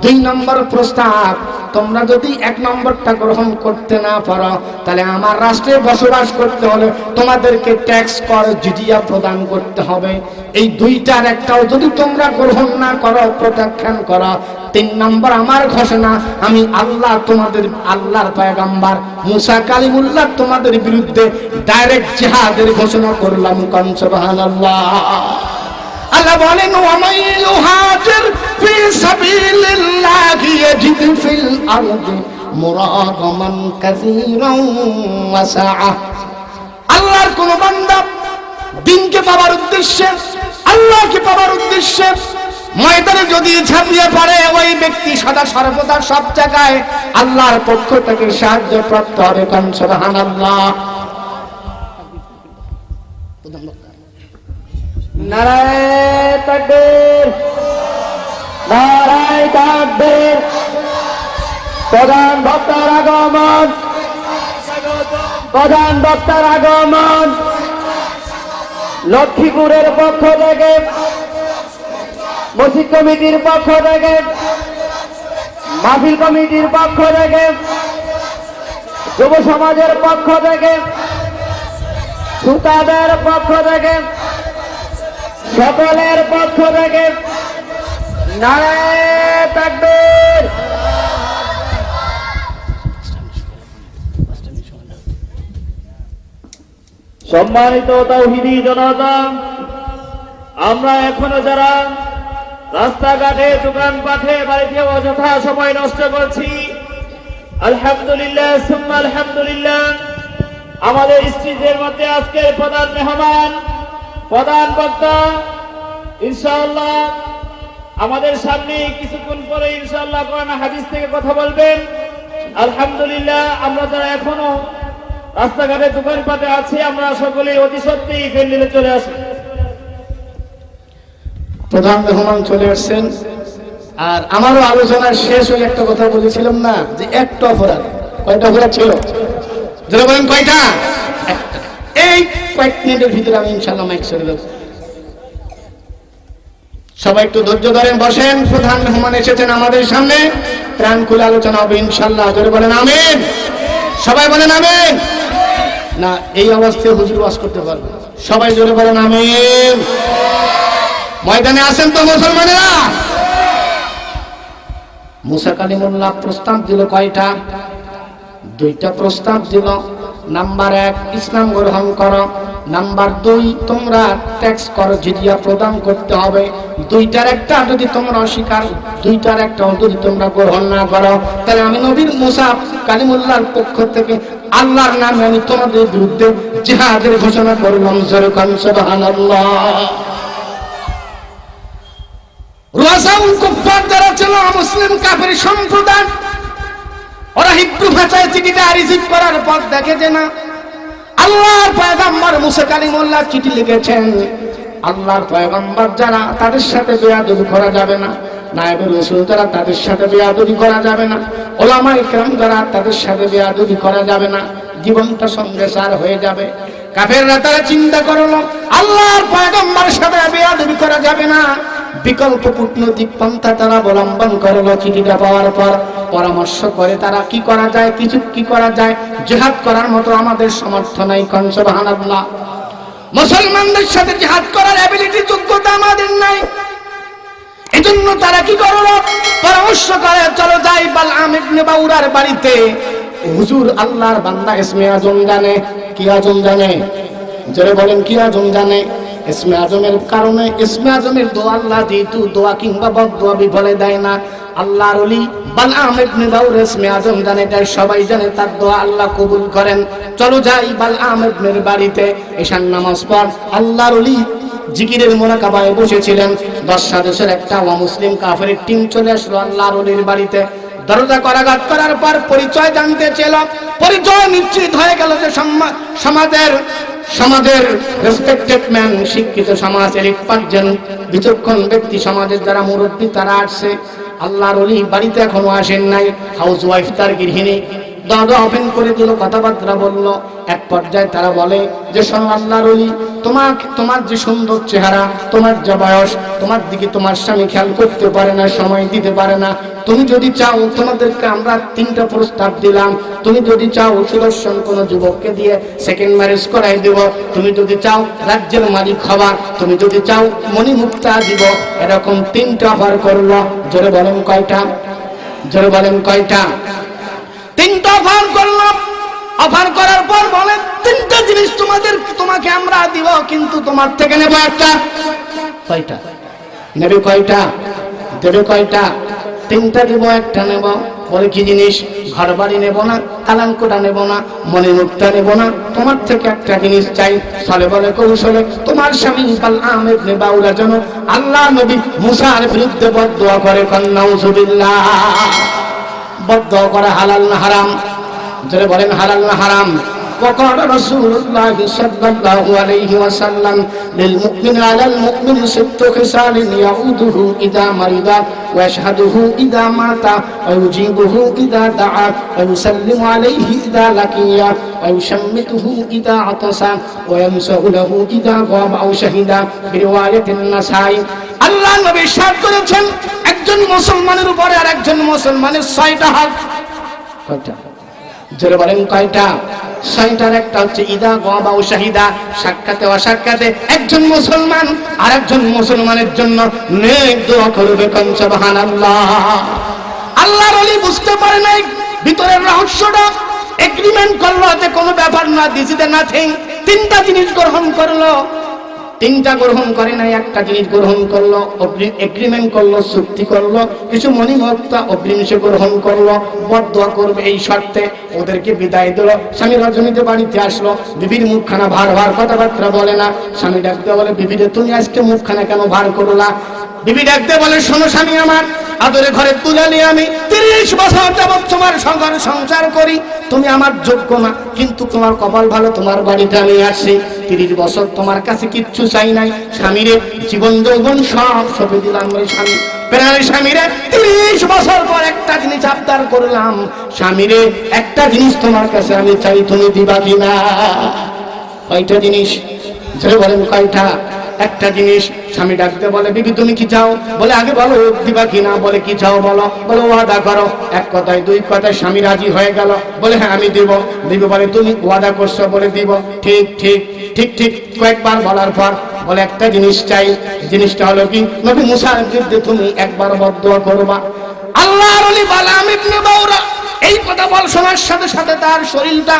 দুই নম্বর প্রস্তাব, তোমরা যদি 1 নম্বরটা গ্রহণ করতে না পারো, তাহলে আমার রাষ্ট্রে বসবাস করতে হলে তোমাদেরকে ট্যাক্স কর জিজিয়া প্রদান করতে হবে। এই দুইটার একটাও যদি তোমরা গ্রহণ না করো, প্রত্যাখ্যান করো, 3 নম্বর আমার ঘোষণা, আমি আল্লাহ তোমাদের আল্লাহর পয়গম্বর মুসা কালিমুল্লাহ তোমাদের বিরুদ্ধে ডাইরেক্ট জিহাদের ঘোষণা করলাম। কোন সুবহানাল্লাহ। আল্লাহ বলেন, ওয়ামাই ইউহাজির ফি সাবিলিল্লাহি ইয়াজিদ ফিল আরদি মুরাগামান কাসীরান ওয়া সাআ। আল্লাহর কোন বান্দা দিনকে পাওয়ার উদ্দেশ্যে, আল্লাহকে পাওয়ার উদ্দেশ্যে ময়দানে যদি ঝাঁপিয়ে পড়ে, ওই ব্যক্তি সদা সর্বদা সব জায়গায় আল্লাহর পক্ষ থেকে সাহায্য প্রাপ্ত হবে। কোন সুবহানাল্লাহ। নারায়ে তাকবীর, নারায়ে তাকবীর। প্রধান বক্তার আগমন, প্রধান বক্তার আগমন। লক্ষ্মীপুরের পক্ষ থেকে, মসজিদ কমিটির পক্ষ থেকে, মাহফিল কমিটির পক্ষ থেকে, যুব সমাজের পক্ষ থেকে, শ্রোতাদের পক্ষ থেকে, সকলের পক্ষ থেকে নারায়ে তাকবীর। সম্মানিত তাওহীদি জনতা, আমরা এখনো যারা রাস্তাঘাটে, দোকানপাটে, বাড়িতে অযথা সময় নষ্ট করছি, আলহামদুলিল্লাহ সুম্মা আলহামদুলিল্লাহ, আমাদের স্টেজের মধ্যে আজকের প্রধান মেহমান, প্রধান বক্তা ইনশাআল্লাহ আমাদের সামনে কিছুক্ষণ পরে ইনশাআল্লাহ কোরআন হাদিস থেকে কথা বলবেন। আলহামদুলিল্লাহ, আমরা যারা এখনো রাস্তাঘাটে দোকানপাটে আছি, আমরা সকলে অতি সত্ত্বেই প্যান্ডেলে চলে আসি। প্রধান মেহমান চলে আসছেন। আর আমারও আলোচনা শেষ হয়ে একটা কথা বলেছিলাম না, যে একটা অপরাধ, কয়টা অপরাধ ছিল যারা বলেন কয়টা? এই কয়েক মিনিটের ভিতরে আমি ইনশাআল্লাহ মাইক ছেড়ে দেব। সবাই একটু ধৈর্য ধরেন, বসেন। প্রধান মেহমান এসেছেন আমাদের সামনে, প্রাণ খুলে আলোচনা হবে ইনশাআল্লাহ। জোরে বলেন আমিন। সবাই বলেন আমিন। না, এই অবস্থায় হুজুর ওয়াজ করতে পারবে না। সবাই জোরে বলেন আমিন। ময়দানে আছেন তো মুসলমানেরা? মুসা কালিমুল্লাহ প্রস্তাব দিল কয়টা? 2টা প্রস্তাব দিল। নাম্বার 1, ইসলাম গ্রহণ করো। নাম্বার 2, তোমরা ট্যাক্স করো, জিজিয়া প্রদান করতে হবে। 2টার একটা যদি তোমরা অস্বীকার, 2টার একটা যদি তোমরা গ্রহণ না করো, তাহলে আমি নবীর মুসা কালিমুল্লাহর পক্ষ থেকে আল্লাহর নামে আমি তোমাদের বিরুদ্ধে জিহাদের ঘোষণা করলাম। জোরে কোন সুবহানাল্লাহ। রুয়াসাউল কুফার যারা ছিল, মুসলিম কাফের সম্প্রদায়, ওরা হিব্রু ভাষায় চিঠিটা রিসিভ করার পর দেখে যে না, আল্লাহর পয়গম্বর মুসা কালিমুল্লাহ চিঠি লিখেছেন, আল্লাহর পয়গম্বর যারা, তাদের সাথে বেয়াদবি করা যাবে না। নায়েবে রাসূল যারা, তাদের সাথে বেয়াদবি করা যাবে না। উলামায়ে কেরাম যারা, তাদের সাথে বেয়াদবি করা যাবে না। জীবনটা সঙ্গে সার হয়ে যাবে। কাফেররা তারা চিন্তা করলো, আল্লাহর পয়গম্বরের সাথে বেয়াদবি করা যাবে না। বিকল্প কূটনৈতিক পন্থা তারা অবলম্বন করলো। চিঠিটা পাওয়ার পর পরামর্শ করে তারা কি করা যায়, কি করা যায়। জিহাদ করার মতো আমাদের সামর্থ্য নাই। কোন সুবহানাল্লাহ। মুসলমানদের সাথে জিহাদ করার এবিলিটি, যোগ্যতা আমাদের নাই। এজন্য তারা কি করলো, পরামর্শ করে, চলো যাই বালআম ইবনে বাউরার বাড়িতে। হুজুর, আল্লাহর বান্দা ইসমে আজম জানে। কি আজম জানে? যারা বলেন কি আজম জানে? ইসমে আজমের কারণে, ইসমে আজমের দোয়া আল্লাহ যেহেতু দোয়া কিংবা বদদোয়া বিফলে দেয় না, আল্লাহর ওলি বালআম ইবনে বাউর ইসমে আজম জানে, তাই সবাই জানে তার দোয়া আল্লাহ কবুল করেন। চলো যাই বালআম ইবনের বাড়িতে। ঈশার নামাজ পর আল্লাহর ওলি জিকিরের মুরাকাবায় বসেছিলেন। 10 দেশের একটা অমুসলিম কাফের টিম চলে আসলো আল্লাহর ওলির বাড়িতে। দরজা করাঘাত করার পর পরিচয় জানতে চেল। পরিচয় নিশ্চিত হয়ে গেল যে সমাজের রেসপেক্টেড ম্যান, শিক্ষিত সমাজের একজন বিচক্ষণ ব্যক্তি, সমাজের যারা মুরব্বী তারা আসছে। আল্লাহর ওলি বাড়িতে এখনো আসেন নাই। হাউস ওয়াইফ, তার গৃহিণী দরজা ওপেন করে দিল, কথাবার্তা বলল। এক পর্যায়ে তারা বলে যে শোনো আল্লাহর ওলি, তোমার যে সুন্দর চেহারা, তোমার যে বয়স, তোমার দিকে তোমার স্বামী খেয়াল করতে পারে না, সময় দিতে পারে না। তুমি যদি চাও, তোমাদেরকে আমরা 3টা প্রস্তাব দিলাম, তুমি যদি চাও সুদর্শন কোন যুবককে দিয়ে সেকেন্ড ম্যারেজ করাই দেব, তুমি যদি চাও রাজ্যের মালিক হবা, তুমি যদি চাও মণিমুক্তা দিব। এরকম 3টা অফার করলো। জোরে বলেন কয়টা? জোরে বলেন কয়টা? 3টা অফার করলাম। অফার করার পর বলেন 3টা জিনিস তোমাকে আমরা দিব, কিন্তু তোমার থেকে নেব একটা। কয়টা নেবে? কয়টা দেবে? কয়টা? 3টা দিব, একটা নেব। বলে কি জিনিস? ঘর বাড়ি নেব না, কালাঙ্কটা নেব না, মণিমুক্তা নেব না, তোমার থেকে একটা জিনিস চাই। ছলে বলে কৌশলে তোমার স্বামী বালআম ইবনে বাউরা যেন আল্লাহ নবী মুসার বিরুদ্ধে বদদোয়া করে। নাউযুবিল্লাহ। বদদোয়া করা হালাল না হারাম? যারা বলেন হালাল না হারাম? وقال رسول الله صلى الله عليه وسلم للمؤمن على المؤمن 6 خصال يعوده إذا مرض ويشهده إذا مات ويجيبه إذا دعا ويسلم عليه إذا لقي ويشمته إذا عطس ويمسح له إذا غاب أو شهد برواية النسائي। আল্লাহ নবী ইরশাদ করেছেন, একজন মুসলমানের উপরে আর একজন মুসলমানের 6টা হক। কয়টা? যারা বলেন কয়টা? 6টার একটা হচ্ছে ইদা গাবা ও শাহিদা, সাক্ষাতে অসাক্ষাতে একজন মুসলমান আর একজন মুসলমানের জন্য নেক দোয়া করবে। কোন সুবহানাল্লাহ। আল্লাহর ওলি বুঝতে পারে নাই ভিতরের রহস্যটা। এগ্রিমেন্ট করলো যে কোনো ব্যাপার না, দিস ইজ নাথিং। 3টা জিনিস গ্রহণ করলো। 3টা গ্রহণ করে নাই, একটা জিনিস গ্রহণ করলো, এগ্রিমেন্ট করলো, চুক্তি করলো, কিছু মণিমুক্তা অগ্রিম সে গ্রহণ করলো। বদদোয়া করবে এই শর্তে। ওদেরকে বিদায় দিল। স্বামী রজনীতে বাড়িতে আসলো। বিবির মুখখানা ভার ভার, কথাবার্তা বলে না। স্বামী ডাকতে বলে, বিবিরে তুমি আজকে মুখখানা কেন ভার করলা? বিবি ডাকতে বলে, শোনো স্বামী আমার, আদরে ঘরে তুলে নিয়ে আমি 30 বছর যাবত তোমার সঙ্গে সংসার করি। তুমি আমার যোগ্য না, কিন্তু তোমার কপাল ভালো, তোমার বাড়িতে আমি আসি। 30 বছর তোমার কাছে কিচ্ছু চাই নাই। স্বামীরে জীবন যৌবন সব সঁপে দিলাম। ওই স্বামী প্রাণের স্বামীরে 30 বছর পর একটা জিনিস আবদার করলাম, স্বামীরে একটা জিনিস তোমার কাছে আমি চাই, তুমি দিবা কিনা? কয়টা জিনিস? যারা বলেন কয়টা? একটা জিনিস। স্বামী ডাকতে বলে, বিবি তুমি কি চাও? বলে আগে বলো দিবা কিনা। বলে কি চাও বলো? বলে ওয়াদা করো। এক কথায় 2 কথায় স্বামী রাজি হয়ে গেল। বলে হ্যাঁ আমি দিব। বিবি বলে তুমি ওয়াদা করছো? বলে দিব। ঠিক ঠিক ঠিক ঠিক কয়েকবার বলার পর বলে একটা জিনিস চাই। জিনিসটা হলো কি? নবী মুসার বিরুদ্ধে তুমি একবার বদদোয়া করবা। আল্লাহর ওলি বালআম ইবনে বাউরা এই কথা বল শোনার সাথে সাথে তার শরীরটা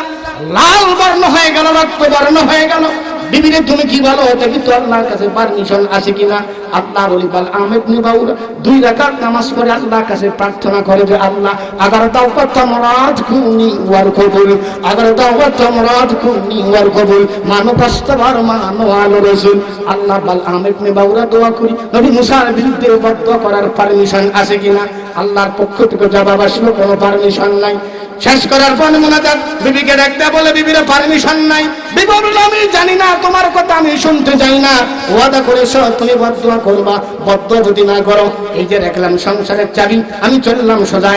লাল বর্ণ হয়ে গেল, রক্ত বর্ণ হয়ে গেল। বিবিরে তুমি কি বলো? এটা কিন্তু আল্লাহর কাছে পারমিশন আছে কিনা? আল্লাহর ওলি বালআম ইবনে বাউরা 2 রাকাত নামাজ পড়ে আল্লাহর কাছে প্রার্থনা করে যে আল্লাহ আগার দাওয়াত মুরাদ কুনি ওয়ার কবুল, আগার দাওয়াত মুরাদ কুনি ওয়ার কবুল, মানো পাস্তবার মানো আলো রাসূল। আল্লাহ বালআম ইবনে বাউরা দোয়া করি নবী মুসার বিরুদ্ধে বদদোয়া করার পারমিশন আছে কিনা? আল্লাহর পক্ষ থেকে জবাব আসলো কোনো পারমিশন নাই। শেষ করার পর মুনাজাত বিবিকে ডাকতে বলে, বিবির পারমিশন নাই। বিবি বলল, আমি জানি না, তোমার কথা আমি শুনতে চাই না। ওয়াদা করেছো তুমি বদদোয়া করবা, বদদোয়া যদি না করো এই যে রাখলাম সংসারের চাবি, আমি চললাম সোজা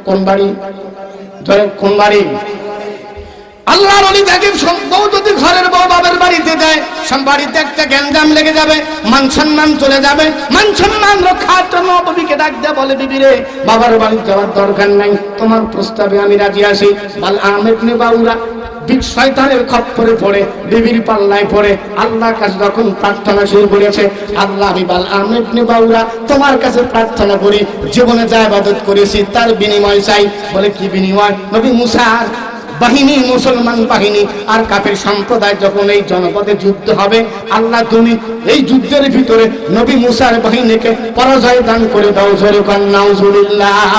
কোন বাড়ি? ধরে কোন বাড়ি? আল্লাহর ওলি দেখেন বউ যদি ঘরের বউ বাবার বাড়িতে যায়, সব বাড়িতে একটা গ্যাঞ্জাম লেগে যাবে, মান সম্মান চলে যাবে। মান সম্মান রক্ষার জন্য বিবিকে ডাক দেয়া বলে, বিবি রে বাবার বাড়ি যাওয়ার দরকার নাই, তোমার প্রস্তাবে আমি রাজি আছি। বালআম ইবনে বাউরা শয়তানের খপ্পরে পড়ে বিবির পাল্লায় পড়ে আল্লাহর কাছে যখন প্রার্থনা শুরু করেছে, আল্লাহ আমি বালআম ইবনে বাউরা তোমার কাছে প্রার্থনা করি, জীবনে যা ইবাদত করেছি তার বিনিময় চাই। বলে কি বিনিময়? নবী মুসার বাহিনী, মুসলমান বাহিনী আর কাফের সম্প্রদায় যখন এই জনপদে যুদ্ধ হবে, আল্লাহ তুমি এই যুদ্ধের ভিতরে নবী মুসার বাহিনীকে পরাজয় দান করে দাও। জোরে কান নাউজুবিল্লাহ।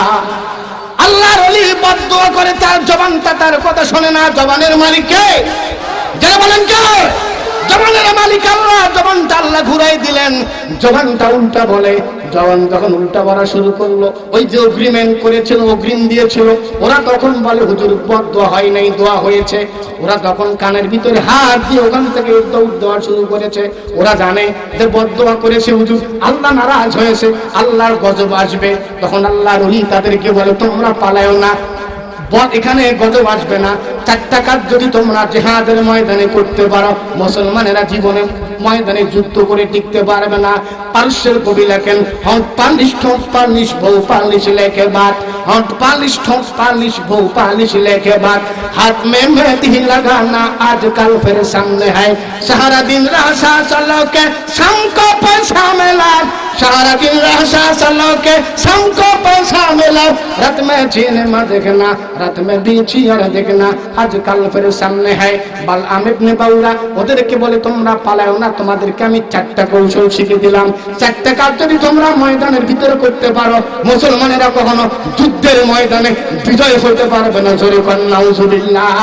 আল্লাহর ওলি বদদোয়া করে, তার জবানটা তার কথা শোনে না। জবানের মালিক কে? যারা বলেন কে? জবানের মালিক আল্লাহ। জবানটা আল্লাহ ঘুরাই দিলেন, জবানটা উল্টা বলে। জবান যখন উল্টা বলা শুরু করলো, ওই যে এগ্রিমেন্ট করেছিল, অগ্রিম দিয়েছিল, ওরা তখন বলে হুজুর বদদোয়া হয় নাই, দোয়া হয়েছে। ওরা তখন কানের ভিতরে হাত দিয়ে ওখান থেকে দৌড় দেওয়া শুরু করেছে। ওরা জানে যে বদদোয়া করেছে হুজুর, আল্লাহ নারাজ হয়েছে, আল্লাহর গজব আসবে। তখন আল্লাহর ওলি তাদেরকে বলে তোমরা পালায়ও না, এখানে গজব আসবে না। 4টা কাজ যদি তোমরা জিহাদের ময়দানে করতে পারো, মুসলমানেরা জীবনে ময়দানে যুদ্ধ করে টিকতে পারবে না। পারস্যের কবি লেখেন, হট পালিশ ঠোঁট পালিশ বউ পালিশ লেখে বাত, হট পালিশ ঠোঁট পালিশ বউ পালিশ লেখে বাত, হাত में मेहंदी लगाना आजकल फिर सामने है, सारा दिन राशा चलो के शाम को पैसा मिला, सारा दिन राशा चलो के शाम को पैसा मिला, रात में सिनेमा देखना रात में बीचियार देखना आजकल फिर सामने है। বালআম ইবনে বাউরা ওদেরকে বলে তোমরা পালাও না, তোমাদেরকে আমি 4টা কৌশল শিখে দিলাম। 4টা কাজ যদি তোমরা ময়দানের ভিতরে করতে পারো, মুসলমানেরা কখনো যুদ্ধের ময়দানে বিজয় হতে পারবে না। জোরে কোন নাউজুবিল্লাহ।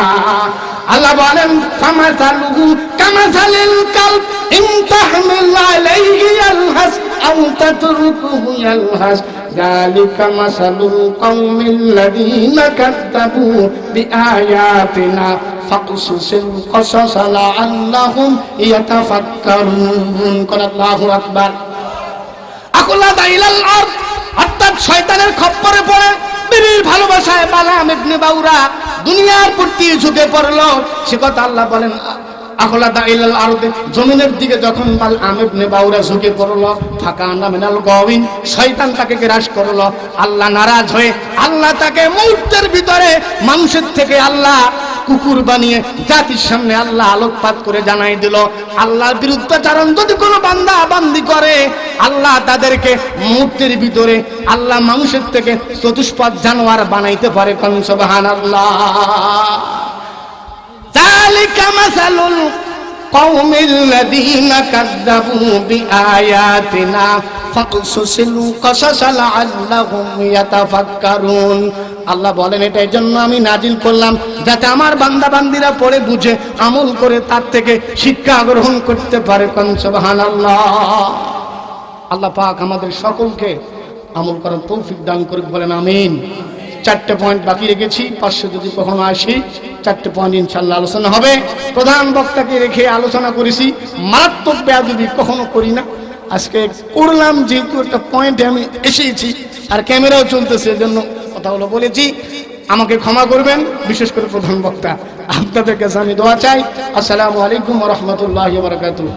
আল্লাহ বলেন, ফামাসালুহু কামাসালিল কালব ইন তাহমিল আলাইহি ইয়ালহাস আও তাতরুকুহু ইয়ালহাস, যালিকা মাসালুল কওমিল লাযীনা কাযযাবু বিআয়াতিনা ফাকসুসিল কসাস লাআল্লাহুম ইয়াতাফাক্কারুন। আল্লাহু আকবার। আকুলা দাইলাল আরদ, অর্থাৎ শয়তানের খপ্পরে পড়ে বিবির ভালোবাসায় বালআম ইবনে বাউরা দুনিয়ার প্রতি ঝুঁকে পড়লো। সে কথা আল্লাহ বলেন, আকুলা দাইলাল আরদ, জমিনের দিকে যখন বালআম ইবনে বাউরা ঝুঁকে পড়লো, ফাকানা মিনাল গাওয়িন, শয়তান তাকে গ্রাস করলো। আল্লাহ নারাজ হয়ে আল্লাহ তাকে মুহূর্তের ভিতরে মানুষের থেকে আল্লাহ কুকুর বানিয়ে জাতির সামনে আল্লাহ আলোকপাত করে জানাই দিল, আল্লাহর বিরুদ্ধাচরণ যদি কোনো বান্দা বান্দি করে, আল্লাহ তাদেরকে মুহূর্তের ভিতরে আল্লাহ মানুষের থেকে চতুষ্পদ জানোয়ার বানাইতে পারে। কোন সুবহানাল্লাহ। যালিকা মাসালুল কওমিল লাযীনা কাযযাবু বিআয়াতিনা ফাকসুসিল কসাস লাআল্লাহুম ইয়াতাফাক্কারুন। আল্লাহ বলেন, এটার জন্য আমি নাজিল করলাম যাতে আমার বান্দা বান্দিরা পড়ে বুঝে আমল করে তার থেকে শিক্ষা গ্রহণ করতে পারে। কোন সুবহানাল্লাহ। আল্লাহ পাক আমাদের সকলকে আমল করার তৌফিক দান করুক, বলেন আমিন। 4টে পয়েন্ট বাকি রেখেছি, 500 যদি কখনো আসি 4টে পয়েন্ট ইনশাআল্লাহ আলোচনা হবে। প্রধান বক্তাকে রেখে আলোচনা করেছি, মারাত্মক বেয়াদবি কখনো করি না, আজকে করলাম যেহেতু একটা পয়েন্টে আমি এসেছি আর ক্যামেরাও চলতেছে, এজন্য কথাগুলো বলেছি। আমাকে ক্ষমা করবেন, বিশেষ করে প্রধান বক্তা। আপনাদের কাছে আমি দোয়া চাই। আসসালামু আলাইকুম ওয়া রাহমাতুল্লাহি ওয়া বারাকাতুহু।